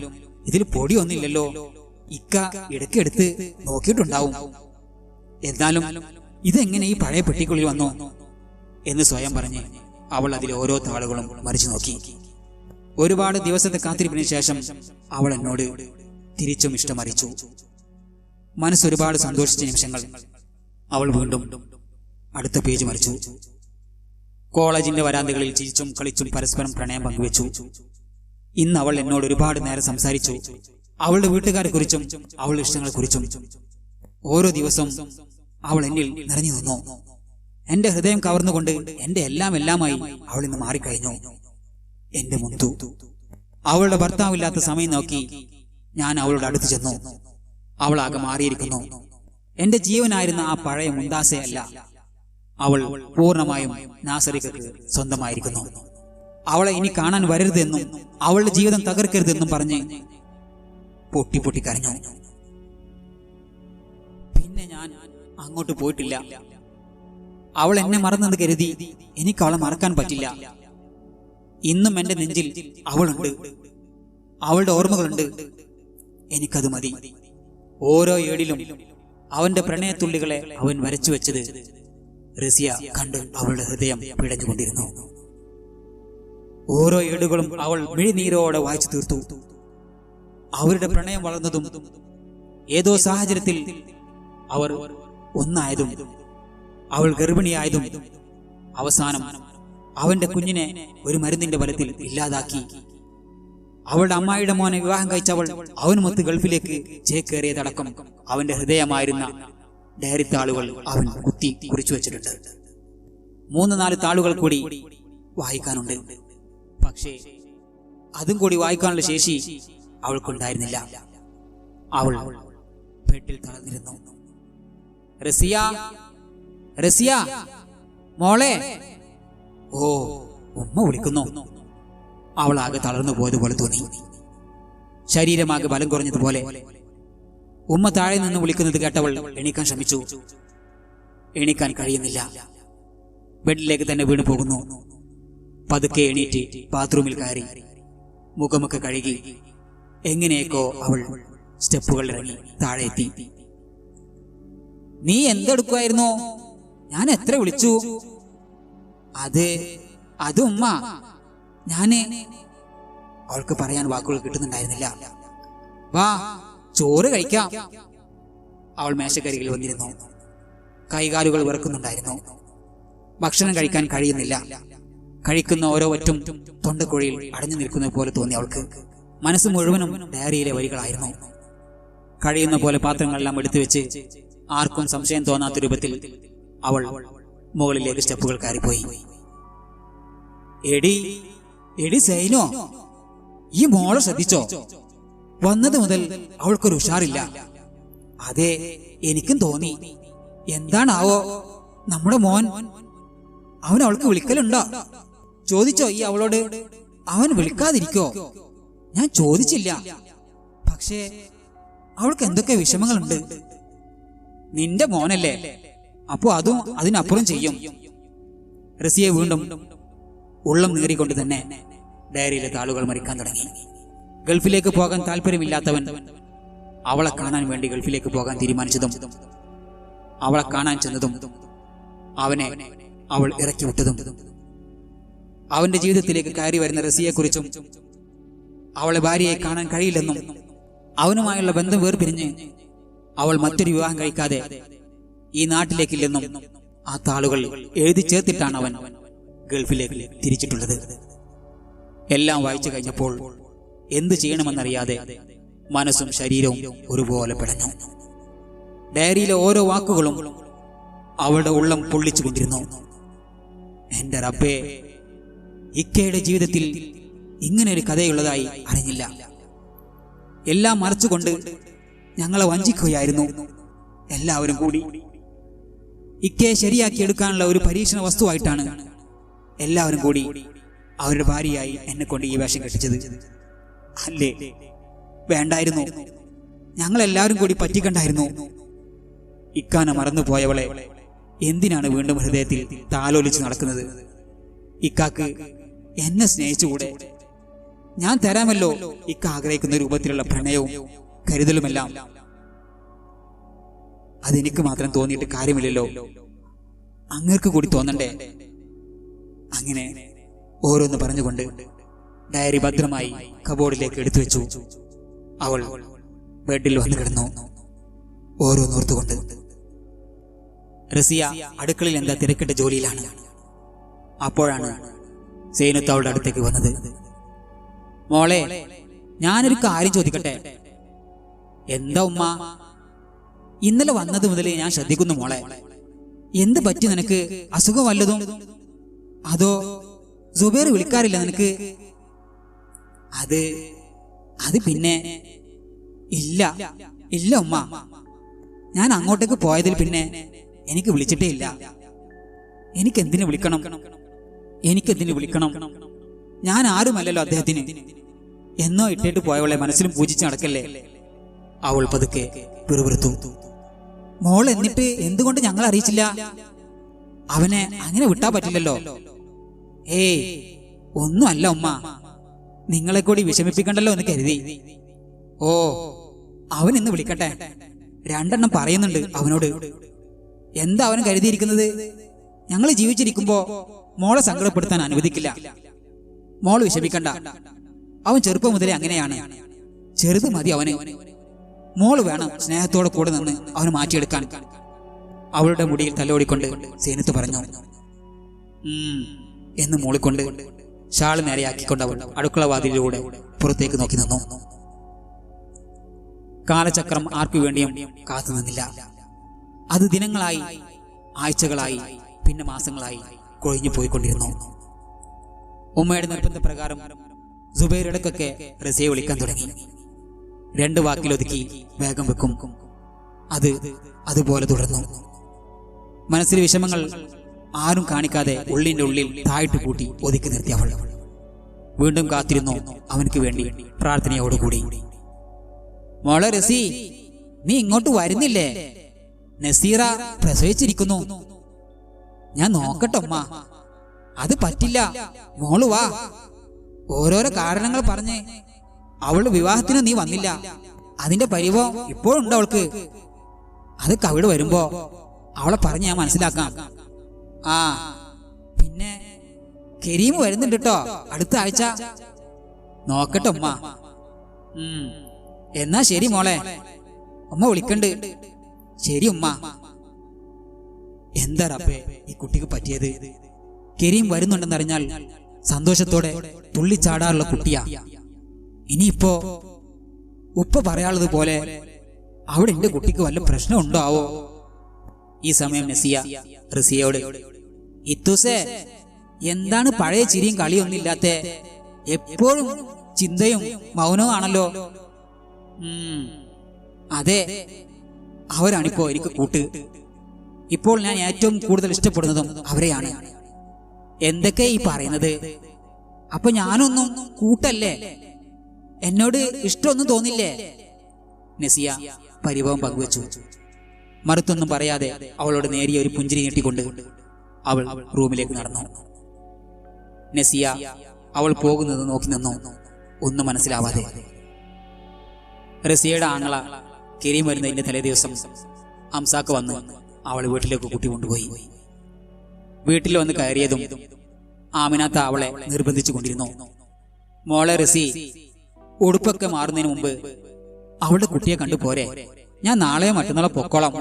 S2: ഇതിൽ പൊടിയൊന്നുമില്ലല്ലോ. ഇക്ക ഇടയ്ക്കെടുത്ത് നോക്കിയിട്ടുണ്ടാവും. എന്നാലും ഇതെങ്ങനെ ഈ പഴയ പെട്ടിക്കുള്ളിൽ വന്നോ എന്ന് സ്വയം പറഞ്ഞ് അവൾ അതിൽ ഓരോ താളുകളും മറിച്ചു നോക്കി. ഒരുപാട് ദിവസത്തെ കാത്തിരിപ്പിന് ശേഷം അവൾ എന്നോട് തിരിച്ചും ഇഷ്ടമറിച്ചു. മനസ്സൊരുപാട് സന്തോഷിച്ച നിമിഷങ്ങൾ. അവൾ വീണ്ടും അടുത്ത പേജ് മറിച്ചു. കോളേജിന്റെ വരാന്തകളിൽ ചിരിച്ചും കളിച്ചും പരസ്പരം പ്രണയം പങ്കുവെച്ചു. ഇന്ന് അവൾ എന്നോട് ഒരുപാട് നേരം സംസാരിച്ചു. അവളുടെ വീട്ടുകാരെ കുറിച്ചും അവളുടെ ഇഷ്ടങ്ങളെ കുറിച്ചും. ഓരോ ദിവസം അവൾ എന്നിൽ നിറഞ്ഞു നിന്നു. എന്റെ ഹൃദയം കവർന്നുകൊണ്ട് എന്റെ എല്ലാമായി അവൾ ഇന്ന് മാറിക്കഴിഞ്ഞു. എന്റെ മുന്തു. അവളുടെ ഭർത്താവില്ലാത്ത സമയം നോക്കി ഞാൻ അവളുടെ അടുത്ത് ചെന്നു. അവൾ ആകെ മാറിയിരിക്കുന്നു. എന്റെ ജീവനായിരുന്ന ആ പഴയ മുന്താസയല്ല. അവൾ പൂർണ്ണമായും നാസറികക്ക് സ്വന്തമായിരിക്കുന്നു. അവളെ ഇനി കാണാൻ വരരുതെന്നും അവളുടെ ജീവിതം തകർക്കരുതെന്നും പറഞ്ഞ് പൊട്ടി കരഞ്ഞു. പിന്നെ ഞാൻ അങ്ങോട്ട് പോയിട്ടില്ല. അവൾ എന്നെ മറന്നെന്ന് കരുതി എനിക്ക് അവളെ മറക്കാൻ പറ്റില്ല. ഇന്നും എന്റെ നെഞ്ചിൽ അവളുണ്ട്. അവളുടെ ഓർമ്മകളുണ്ട്. എനിക്കത് മതി. ഓരോ ഏടിലും അവന്റെ പ്രണയത്തുള്ളികളെ അവൻ വരച്ചു വെച്ചത് റസിയ കണ്ട് അവളുടെ ഹൃദയം പിടഞ്ഞുകൊണ്ടിരുന്നു. ഓരോ ഏടുകളും അവൾ മിഴിനീരോടെ വായിച്ചു തീർത്തു. അവരുടെ പ്രണയം വളർന്നതും ഏതോ സാഹചര്യത്തിൽ അവർ ഒന്നായതും അവൾ ഗർഭിണിയായതും അവസാനം അവന്റെ കുഞ്ഞിനെ ഒരു മരുന്നിന്റെ ബലത്തിൽ ഇല്ലാതാക്കി അവളുടെ അമ്മായിയുടെ മോനെ വിവാഹം കഴിച്ചവൾ അവനുമൊത്ത് ഗൾഫിലേക്ക് ചേക്കേറിയതടക്കം അവന്റെ ഹൃദയമായിരുന്ന ഡയറി താളുകൾ അവൻ കുത്തി കുറിച്ചു വെച്ചിട്ടുണ്ട്. 3-4 താളുകൾ കൂടി വായിക്കാനുണ്ട്. പക്ഷേ അതും കൂടി വായിക്കാനുള്ള ശേഷി അവൾക്കുണ്ടായിരുന്നില്ല. അവൾ ബെഡിൽ തളർന്നിരുന്നു. റസിയ, റസിയ മോളെ. ഓ, ഉമ്മ വിളിക്കുന്നു. അവൾ ആകെ തളർന്നു പോയതുപോലെ തോന്നി. ശരീരമാകെ ബലം കുറഞ്ഞതുപോലെ. ഉമ്മ താഴെ നിന്ന് വിളിക്കുന്നത് കേട്ടവൾ എണീക്കാൻ ശ്രമിച്ചു. എണീക്കാൻ കഴിയുന്നില്ല. ബെഡിലേക്ക് തന്നെ വീണു പോകുന്നു. പതുക്കെ എണീറ്റ് ബാത്റൂമിൽ കയറി മുഖമൊക്കെ കഴുകി എങ്ങനെയൊക്കോ അവൾ സ്റ്റെപ്പുകൾ ഇറങ്ങി താഴെ എത്തി. നീ എന്തെടുക്കുമായിരുന്നു? ഞാൻ എത്ര വിളിച്ചു? അത് ഉമ്മ, ഞാന്. അവൾക്ക് പറയാൻ വാക്കുകൾ കിട്ടുന്നുണ്ടായിരുന്നില്ല. വാ, ചോറ് കഴിക്കാം. അവൾ മേശക്കരികിൽ വന്നിരുന്നു. കൈകാലുകൾ വിറക്കുന്നുണ്ടായിരുന്നു. ഭക്ഷണം കഴിക്കാൻ കഴിയുന്നില്ല. കഴിക്കുന്ന ഓരോ വറ്റും തൊണ്ടക്കുഴിയിൽ അടഞ്ഞു നിൽക്കുന്നത് പോലെ തോന്നി അവൾക്ക്. മനസ്സ് മുഴുവനും ഡയറിയിലെ വരികളായിരുന്നു. കഴിയുന്ന പോലെ പാത്രങ്ങളെല്ലാം എടുത്തു വെച്ച് ആർക്കും സംശയം തോന്നാത്ത രൂപത്തിൽ അവൾ മുകളിലേക്ക് സ്റ്റെപ്പുകൾ കയറിപ്പോയി. എടി എടി സൈനോ, ഈ മോളെ ശ്രദ്ധിച്ചോ? വന്നത് മുതൽ അവൾക്കൊരു ഉഷാറില്ല. അതെ, എനിക്കും തോന്നി. എന്താണാവോ നമ്മുടെ മോൻ? അവൻ അവൾക്ക് വിളിക്കലുണ്ടോ? ചോദിച്ചോ ഈ അവളോട്? അവൻ വിളിക്കാതിരിക്കോ? ഞാൻ ചോദിച്ചില്ല. പക്ഷേ അവൾക്ക് എന്തൊക്കെ വിഷമങ്ങളുണ്ട്. നിന്റെ മോനല്ലേ, അപ്പോ അതും അതിനപ്പുറം ചെയ്യും. റസിയെ വീണ്ടും ഉള്ളം നീറിക്കൊണ്ട് തന്നെ ഡയറിയിലെ താളുകൾ മറിക്കാൻ തുടങ്ങി. ഗൾഫിലേക്ക് പോകാൻ താല്പര്യമില്ലാത്തവൻ അവളെ കാണാൻ വേണ്ടി ഗൾഫിലേക്ക് പോകാൻ തീരുമാനിച്ചതും അവളെ കാണാൻ ചെന്നതും അവനെ അവൾ ഇറക്കി വിട്ടതും അവന്റെ ജീവിതത്തിലേക്ക് കയറി വരുന്ന റസിയെക്കുറിച്ചും അവളെ ഭാര്യയെ കാണാൻ കഴിയില്ലെന്നും അവനുമായുള്ള ബന്ധം വേർപിരിഞ്ഞ് അവൾ മറ്റൊരു വിവാഹം കഴിക്കാതെ ഈ നാട്ടിലേക്കില്ലെന്നും ആ താളുകൾ എഴുതി ചേർത്തിട്ടാണ് അവൻ ഗൾഫിലേക്ക് തിരിച്ചിട്ടുള്ളത്. എല്ലാം വായിച്ചു കഴിഞ്ഞപ്പോൾ എന്തു ചെയ്യണമെന്നറിയാതെ മനസ്സും ശരീരവും ഒരുപോലെ പിടഞ്ഞു. ഡയറിയിലെ ഓരോ വാക്കുകളും അവളുടെ ഉള്ളം പൊള്ളിച്ചുകൊണ്ടിരുന്നു. എന്റെ റബ്ബേ, ഇക്കയുടെ ജീവിതത്തിൽ ഇങ്ങനെ ഒരു കഥയുള്ളതായി അറിഞ്ഞില്ല. എല്ലാം മറച്ചുകൊണ്ട് ഞങ്ങളെ വഞ്ചിക്കുകയായിരുന്നു എല്ലാവരും കൂടി. ഇക്കയെ ശരിയാക്കിയെടുക്കാനുള്ള ഒരു പരീക്ഷണ വസ്തുവായിട്ടാണ് എല്ലാവരും കൂടി അവരുടെ ഭാര്യയായി എന്നെ കൊണ്ട് ഈ വേഷം കെട്ടിച്ചത്. അല്ലേ, വേണ്ടായിരുന്നു. ഞങ്ങളെല്ലാവരും കൂടി പറ്റിക്കണ്ടായിരുന്നു. ഇക്കാനെ മറന്നുപോയവളെ എന്തിനാണ് വീണ്ടും ഹൃദയത്തിൽ താലോലിച്ച് നടക്കുന്നത്? ഇക്കാക്ക് എന്നെ സ്നേഹിച്ചുകൂടെ? ഞാൻ തരാമല്ലോ ഇക്ക ആഗ്രഹിക്കുന്ന രൂപത്തിലുള്ള പ്രണയവും കരുതലുമെല്ലാം. അതെനിക്ക് മാത്രം തോന്നിയിട്ട് കാര്യമില്ലല്ലോ, അങ്ങേർക്ക് കൂടി തോന്നണ്ടേ? അങ്ങനെ ഓരോന്ന് പറഞ്ഞുകൊണ്ട് ഡയറി ഭദ്രമായി കബോർഡിലേക്ക് എടുത്തു വെച്ചു. അവൾ ബെഡിൽ വന്നു കിടന്നു, ഓരോന്നോർത്തുകൊണ്ട്. റസിയ അടുക്കളയിൽ എന്താ തിരക്കിട്ട ജോലിയിലാണ്. അപ്പോഴാണ് സൈനത്ത് അവളുടെ അടുത്തേക്ക് വന്നത്. മോളെ, ഞാനൊരു കാര്യം ചോദിക്കട്ടെ? എന്താ ഉമ്മ? ഇന്നലെ വന്നത് മുതൽ ഞാൻ ശ്രദ്ധിക്കുന്നു മോളെ. എന്ത് പറ്റി നിനക്ക്? അസുഖം വല്ലതും? അതോ സുബൈർ വിളിക്കാറില്ല നിനക്ക്? അത് പിന്നെ ഇല്ല ഇല്ല ഉമ്മ, ഞാൻ അങ്ങോട്ടേക്ക് പോയതിൽ പിന്നെ എനിക്ക് വിളിച്ചിട്ടേ ഇല്ല. എനിക്കെന്തിനു വിളിക്കണം? ഞാൻ ആരുമല്ലല്ലോ അദ്ദേഹത്തിന്. എന്നോ ഇട്ടിട്ട് പോയവളെ മനസ്സിലും പൂജിച്ച് നടക്കല്ലേ? അവൾ പതുക്കെ പിറുപിറുത്തു. മോൾ എന്നിട്ട് എന്തുകൊണ്ട് ഞങ്ങൾ അറിയിച്ചില്ല? അവനെ അങ്ങനെ വിട്ടാ പറ്റില്ലല്ലോ. ഏയ് ഒന്നും അല്ല ഉമ്മ, നിങ്ങളെ കൂടി വിഷമിപ്പിക്കണ്ടല്ലോ എന്ന് കരുതി. ഓ, അവൻ ഇന്ന് വിളിക്കട്ടെ. 2 എണ്ണം പറയുന്നുണ്ട് അവനോട്. എന്താ അവൻ കരുതിയിരിക്കുന്നത്? ഞങ്ങൾ ജീവിച്ചിരിക്കുമ്പോ മോളെ സങ്കടപ്പെടുത്താൻ അനുവദിക്കില്ല. മോള് വിഷമിക്കണ്ട. അവൻ ചെറുപ്പം മുതലേ അങ്ങനെയാണ്. ചെറുത് മതി അവന്. മോള് വേണം സ്നേഹത്തോടെ കൂടെ നിന്ന് അവന് മാറ്റിയെടുക്കാൻ. അവളുടെ മുടിയിൽ തലോടിക്കൊണ്ട് സൈനത്ത് പറഞ്ഞു. എന്ന് മൂളിക്കൊണ്ട് ഷാള് നേരെയാക്കിക്കൊണ്ട് അവൾ അടുക്കള വാതിലിലൂടെ പുറത്തേക്ക് നോക്കി നിന്നു. കാലചക്രം ആർക്കു വേണ്ടിയും കാത്തു നിന്നില്ല. അത് ദിനങ്ങളായി, ആഴ്ചകളായി, പിന്നെ മാസങ്ങളായി കൊഴിഞ്ഞു പോയിക്കൊണ്ടിരുന്നു. ഉമ്മയുടെ നിർബന്ധപ്രകാരം സുബൈർ ഇടയ്ക്കൊക്കെ റസിയെ വിളിക്കാൻ തുടങ്ങി. 2 വാക്കിലൊതുക്കി വേഗം വെക്കും. അതുപോലെ തുടർന്നു. മനസ്സിലെ വിഷമങ്ങൾ ആരും കാണിക്കാതെ ഉള്ളിന്റെ ഉള്ളിൽ താഴ്ത്തു കൂട്ടി ഒതുക്കി നിർത്തി അവൾ വീണ്ടും കാത്തിരുന്നു അവനക്ക് വേണ്ടി പ്രാർത്ഥനയോടുകൂടി. മോളെ റസി, നീ ഇങ്ങോട്ട് വരുന്നില്ലേ? നസീറ പ്രസവിച്ചിരിക്കുന്നു. ഞാൻ നോക്കട്ടെ ഉമ്മ. അത് പറ്റില്ല, മോള് വാ. ഓരോരോ കാരണങ്ങൾ പറഞ്ഞ് അവളുടെ വിവാഹത്തിന് നീ വന്നില്ല. അതിന്റെ പരിഭവം ഇപ്പോഴുണ്ട് അവൾക്ക്. അത് കവിട് വരുമ്പോ അവളെ പറഞ്ഞ് ഞാൻ മനസ്സിലാക്കാം. ആ പിന്നെ കരീം വരുന്നുണ്ട് കേട്ടോ അടുത്ത ആഴ്ച. നോക്കട്ടെ ഉമ്മ. എന്നാ ശരി മോളെ, ഉമ്മ വിളിക്കണ്ട്. ശരി ഉമ്മ. എന്താ റബ്ബേ ഈ കുട്ടിക്ക് പറ്റിയത്? കരീം വരുന്നുണ്ടെന്നറിഞ്ഞാൽ സന്തോഷത്തോടെ തുള്ളിച്ചാടാറുള്ള കുട്ടിയാ. ഇനിയിപ്പോ ഉപ്പ പറയാനുള്ളതുപോലെ അവിടെ എന്റെ കുട്ടിക്ക് വല്ല പ്രശ്നം ഉണ്ടോ ആവോ? ഈ സമയം നസിയ റസിയയോട്, ഇത്തൂസേ, എന്താണ് പഴയ ചിരിയും കളിയൊന്നുമില്ലാത്ത? എപ്പോഴും ചിന്തയും മൗനവുമാണല്ലോ. അതെ, അവരാണിപ്പോ എനിക്ക് കൂട്ട്. ഇപ്പോൾ ഞാൻ ഏറ്റവും കൂടുതൽ ഇഷ്ടപ്പെടുന്നതും അവരെയാണ്. എന്തൊക്കെ ഈ പറയുന്നത്? അപ്പൊ ഞാനൊന്നും കൂട്ടല്ലേ? എന്നോട് ഇഷ്ടമൊന്നും തോന്നില്ലേ? നസിയ പരിഭവം പങ്കുവച്ചു. മറുത്തൊന്നും പറയാതെ അവളോട് നേരിയ ഒരു പുഞ്ചിരി നീട്ടിക്കൊണ്ട് അവൾ റൂമിലേക്ക് നടന്നു. നസിയ അവൾ പോകുന്നത് നോക്കി നിന്നു, ഒന്നും മനസ്സിലാവാതെ. റസിയയുടെ ആങ്ങള കരീം വരുന്നതിന്റെ തലേ ദിവസം അംസാക്ക് വന്ന് അവൾ വീട്ടിലേക്ക് കൂട്ടിക്കൊണ്ടുപോയി. വീട്ടിൽ വന്ന് കയറിയതും ആമിനാത്ത അവളെ നിർബന്ധിച്ചു കൊണ്ടിരുന്നു. മോളെ റസി, ഉടുപ്പൊക്കെ മാറുന്നതിന് മുമ്പ് അവളുടെ കുട്ടിയെ കണ്ടു പോരെ? ഞാൻ നാളെയോ മറ്റന്നാളോ പൊക്കോളാം.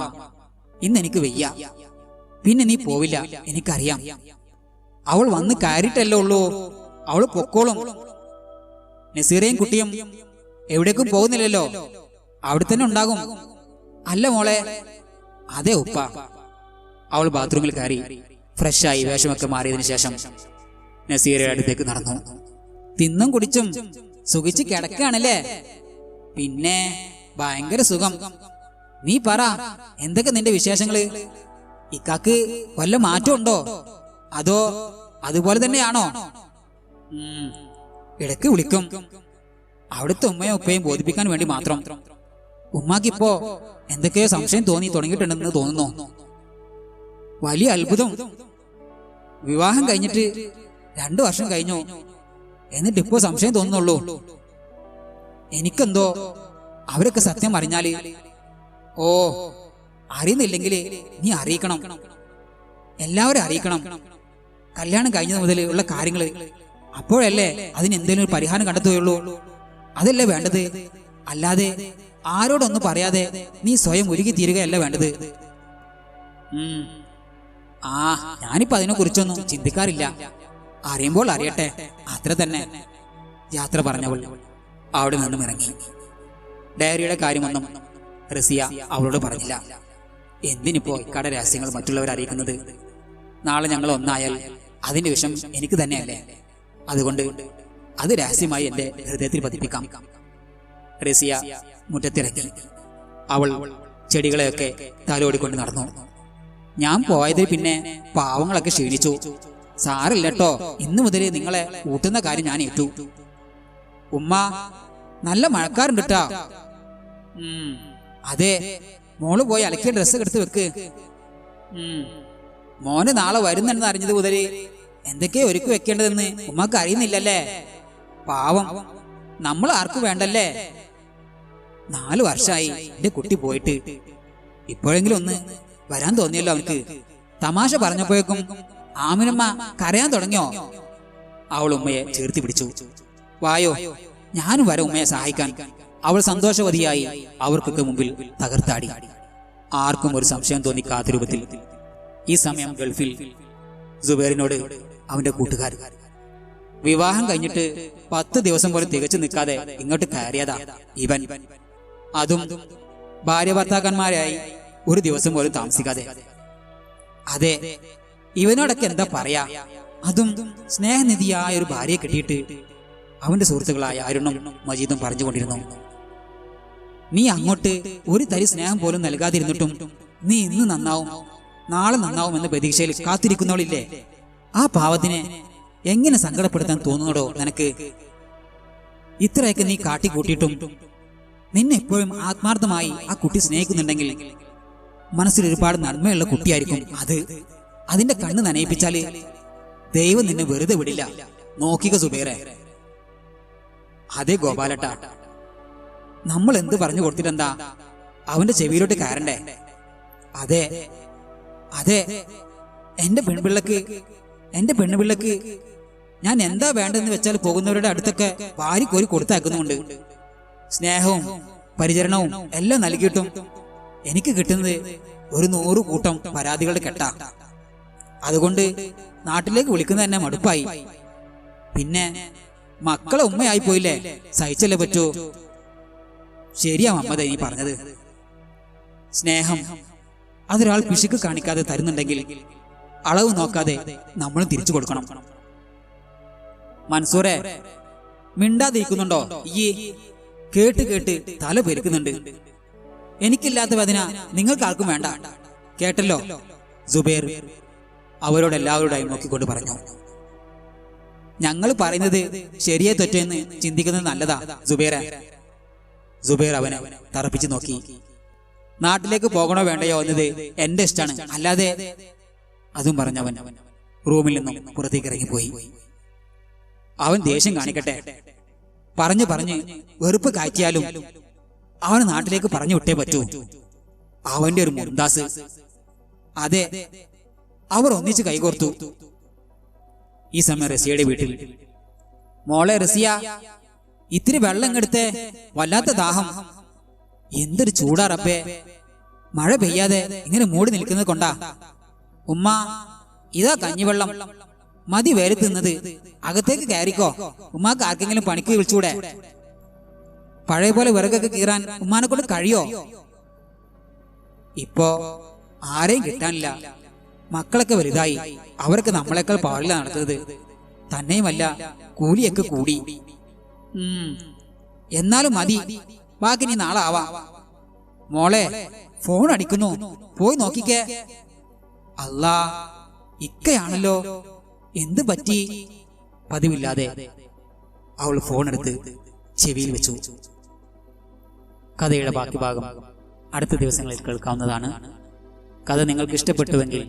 S2: ഇന്ന് എനിക്ക് വയ്യ. പിന്നെ നീ പോവില്ല, എനിക്കറിയാം. അവൾ വന്ന് കയറിയിട്ടല്ലേ ഉള്ളൂ, അവള് പൊക്കോളും. നസീറയും കുട്ടിയും എവിടേക്കും പോകുന്നില്ലല്ലോ, അവിടെ തന്നെ ഉണ്ടാകും. അല്ല മോളെ? അതെ ഉപ്പ. അവൾ ബാത്റൂമിൽ കയറി ഫ്രഷായി വേഷമൊക്കെ മാറിയതിനു ശേഷം നസീറയുടെ അടുത്തേക്ക് നടന്നു. തിന്നും കുടിച്ചും സുഖിച്ച് കിടക്കുകയാണല്ലേ? പിന്നെ ഭയങ്കര സുഖം. നീ പറ, എന്തൊക്കെ നിന്റെ വിശേഷങ്ങള്? ഇക്കാക്ക് വല്ല മാറ്റം ഉണ്ടോ, അതോ അതുപോലെ തന്നെയാണോ? ഇടയ്ക്ക് വിളിക്കും, അവിടുത്തെ ഉമ്മയും ഉപ്പയും ബോധിപ്പിക്കാൻ വേണ്ടി മാത്രം. ഉമ്മാക്കിപ്പോ എന്തൊക്കെയോ സംശയം തോന്നി തുടങ്ങിയിട്ടുണ്ടെന്ന് തോന്നുന്നു. വലിയ അത്ഭുതം. വിവാഹം കഴിഞ്ഞിട്ട് 2 വർഷം കഴിഞ്ഞു, എന്നിട്ടിപ്പോ സംശയം തോന്നുന്നുള്ളൂ. എനിക്കെന്തോ അവരൊക്കെ സത്യം അറിഞ്ഞാല്, ഓ, അറിയുന്നില്ലെങ്കിൽ നീ അറിയിക്കണം, എല്ലാവരും അറിയിക്കണം. കല്യാണം കഴിഞ്ഞത് മുതൽ ഉള്ള കാര്യങ്ങള്, അപ്പോഴല്ലേ അതിന് എന്തെങ്കിലും ഒരു പരിഹാരം കണ്ടെത്തുകയുള്ളൂ. അതല്ലേ വേണ്ടത്. അല്ലാതെ ആരോടൊന്നും പറയാതെ നീ സ്വയം ഉരുകി തീരുകയല്ല വേണ്ടത്. ഞാനിപ്പോ അതിനെ കുറിച്ചൊന്നും ചിന്തിക്കാറില്ല. അറിയുമ്പോൾ അറിയട്ടെ, അത്ര തന്നെ. യാത്ര പറഞ്ഞവൾ അവിടെ നിന്നും ഇറങ്ങി. ഡയറിയുടെ കാര്യമൊന്നും റസിയ അവളോട് പറഞ്ഞില്ല. എന്തിനിപ്പോ ഇക്കട രഹസ്യങ്ങൾ മറ്റുള്ളവർ അറിയിക്കുന്നത്? നാളെ ഞങ്ങൾ ഒന്നായാൽ അതിന്റെ വിഷം എനിക്ക് തന്നെയല്ലേ. അതുകൊണ്ട് അത് രഹസ്യമായി എന്റെ ഹൃദയത്തിൽ പതിപ്പിക്കാം. റസിയ മുറ്റത്തിറങ്ങി. അവൾ ചെടികളെയൊക്കെ തലോടിക്കൊണ്ട് നടന്നു. ഞാൻ പോയത് പിന്നെ പാവങ്ങളൊക്കെ ക്ഷീണിച്ചു. സാറില്ലട്ടോ, ഇന്നു മുതൽ നിങ്ങളെ കൂട്ടുന്ന കാര്യം ഞാൻ ഏറ്റു. ഉമ്മ, നല്ല മഴക്കാറുണ്ട് ട്ടാ. അതെ, മോള് പോയി അലക്കിയ ഡ്രസ്സ് എടുത്ത് വെക്ക്. മോന് നാളെ വരുന്നെന്ന് അറിഞ്ഞത് മുതൽ എന്തൊക്കെയോ ഒരുക്കി വെക്കേണ്ടതെന്ന് ഉമ്മക്ക് അറിയുന്നില്ലല്ലേ. പാവം, നമ്മൾ ആർക്കും വേണ്ടല്ലേ. 4 വർഷമായി എന്റെ കുട്ടി പോയിട്ട്. ഇപ്പോഴെങ്കിലും ഒന്ന് വരാൻ തോന്നിയല്ലോ അവൾക്ക്. തമാശ പറഞ്ഞപ്പോഴേക്കും ആമിനമ്മ കരയാൻ തുടങ്ങിയോ? അവൾ ഉമ്മയെ ചേർത്തി പിടിച്ചു. വായോ, ഞാനും വരാം ഉമ്മയെ സഹായിക്കാൻ. അവൾ സന്തോഷവതിയായി അവർക്കൊക്കെ മുമ്പിൽ തകർത്താടി. ആർക്കും ഒരു സംശയം തോന്നിക്കാത്ത രൂപത്തിൽ. ഈ സമയം ഗൾഫിൽ സുബൈറിനോട് അവന്റെ കൂട്ടുകാർ വിവാഹം കഴിഞ്ഞിട്ട് 10 ദിവസം പോലും തികച്ചു നിൽക്കാതെ ഇങ്ങോട്ട് കയറിയതാ ഇവൻ. അതും ഭാര്യ ഭർത്താക്കന്മാരായി 1 ദിവസം പോലും താമസിക്കാതെ. അതെ, ഇവനോടൊക്കെ എന്താ പറയാ? അതും സ്നേഹനിധിയായ ഒരു ഭാര്യയെ കിട്ടിയിട്ട്. അവന്റെ സുഹൃത്തുക്കളായ അരുണും മജീദും പറഞ്ഞുകൊണ്ടിരുന്നു, നീ അങ്ങോട്ട് ഒരു തരി സ്നേഹം പോലും നൽകാതിരുന്നിട്ടും നീ ഇന്ന് നന്നാവും, നാളെ നന്നാവും എന്ന പ്രതീക്ഷയിൽ കാത്തിരിക്കുന്നവളില്ലേ? ആ പാവത്തിനെ എങ്ങനെ സങ്കടപ്പെടുത്താൻ തോന്നുന്നടോ നിനക്ക്? ഇത്രയൊക്കെ നീ കാട്ടിക്കൂട്ടിയിട്ടും നിന്നെ എപ്പോഴും ആത്മാർത്ഥമായി ആ കുട്ടി സ്നേഹിക്കുന്നുണ്ടെങ്കിൽ മനസ്സിൽ ഒരുപാട് നന്മയുള്ള കുട്ടിയായിരിക്കും അത്. അതിന്റെ കണ്ണ് നനയിപ്പിച്ചാല് ദൈവം നിന്നെ വെറുതെ വിടില്ല. നോക്കിക സുബൈറെ. അതെ ഗോപാലട്ട, നമ്മൾ എന്ത് പറഞ്ഞു കൊടുത്തിട്ടെന്താ? അവന്റെ ചെവിയിലോട്ട് കയറണ്ടേ? അതെ അതെ, എന്റെ പെണ്ണുപിള്ളക്ക് ഞാൻ എന്താ വേണ്ടതെന്ന് വെച്ചാൽ പോകുന്നവരുടെ അടുത്തൊക്കെ വാരിക്കോരി കൊടുത്തയക്കുന്നുണ്ട്. സ്നേഹവും പരിചരണവും എല്ലാം നൽകിയിട്ടും എനിക്ക് കിട്ടുന്നത് ഒരു 100 കൂട്ടം പരാതികളുടെ കെട്ടാ. അതുകൊണ്ട് നാട്ടിലേക്ക് വിളിക്കുന്നത് തന്നെ മടുപ്പായി. പിന്നെ മക്കളെ ഉമ്മയായി പോയില്ലേ, സഹിച്ചല്ലേ പറ്റൂ. ശരിയാ മമ്മദേ നീ പറഞ്ഞത്. സ്നേഹം അതൊരാൾ പിശുക്ക് കാണിക്കാതെ തരുന്നുണ്ടെങ്കിൽ അളവ് നോക്കാതെ നമ്മളും തിരിച്ചു കൊടുക്കണം. മൻസൂറെ, മിണ്ടാതിരിക്കുന്നുണ്ടോ? ഈ കേട്ട് കേട്ട് തല പെരുക്കുന്നുണ്ട്. എനിക്കില്ലാത്ത വേദന നിങ്ങൾക്കാർക്കും വേണ്ട, കേട്ടല്ലോ? സുബൈർ അവരോടെല്ലാവരോടായി നോക്കിക്കൊണ്ട് പറഞ്ഞു. ഞങ്ങൾ പറയുന്നത് ശരിയെ തെറ്റെന്ന് ചിന്തിക്കുന്നത് നല്ലതാ സുബൈറെ. സുബൈർ അവനെ തറപ്പിച്ചു നോക്കി. നാട്ടിലേക്ക് പോകണോ വേണ്ടയോ എന്നത് എന്റെ ഇഷ്ടമാണ്, അല്ലാതെ. അതും പറഞ്ഞവൻ റൂമിൽ നിന്നും പുറത്തേക്ക് ഇറങ്ങിപ്പോയി. അവൻ ദേഷ്യം കാണിക്കട്ടെ, പറഞ്ഞു പറഞ്ഞ് വെറുപ്പ് കാറ്റിയാലും അവന് നാട്ടിലേക്ക് പറഞ്ഞു വിട്ടേ പറ്റൂ. അവന്റെ ഒരു മുന്താസ്. അതെ, അവർ ഒന്നിച്ച് കൈകോർത്തു. ഈ സമയം റസിയയുടെ വീട്ടിൽ. മോളെ റസിയ, ഇത്തിരി വെള്ളം ഇങ്ങെടുത്തേ, വല്ലാത്ത ദാഹം. എന്തൊരു ചൂടാ റബ്ബേ, മഴ പെയ്യാതെ ഇങ്ങനെ മൂടി നിൽക്കുന്നത് കൊണ്ടാ. ഉമ്മ, ഇതാ കഞ്ഞിവെള്ളം, മതി വേര് തിന്നത്, അകത്തേക്ക് കയറിക്കോ. ഉമ്മാക്ക് ആർക്കെങ്കിലും പണിക്ക് വിളിച്ചൂടെ? പഴയ പോലെ വിറകൊക്കെ കീറാൻ ഉമ്മാനെ കൊണ്ട് കഴിയോ? ഇപ്പോ ആരെയും കിട്ടാനില്ല. മക്കളൊക്കെ വലുതായി, അവരൊക്കെ നമ്മളെക്കാൾ പാടില്ല നടക്കുന്നത്. തന്നെയുമല്ല കൂലിയൊക്കെ കൂടി. എന്നാലും മതി, ബാക്കി നീ നാളെ ആവാം. മോളെ, ഫോൺ അടിക്കുന്നു, പോയി നോക്കിക്കേ. അല്ലാ, ഇക്കയാണല്ലോ, എന്ത് പറ്റി? പതിവില്ലാതെ അവൾ ഫോൺ എടുത്ത് ചെവിയിൽ വെച്ചു. കഥയുടെ ബാക്കി ഭാഗം അടുത്ത ദിവസങ്ങളിൽ കേൾക്കാവുന്നതാണ്. കഥ നിങ്ങൾക്ക് ഇഷ്ടപ്പെട്ടുവെങ്കിൽ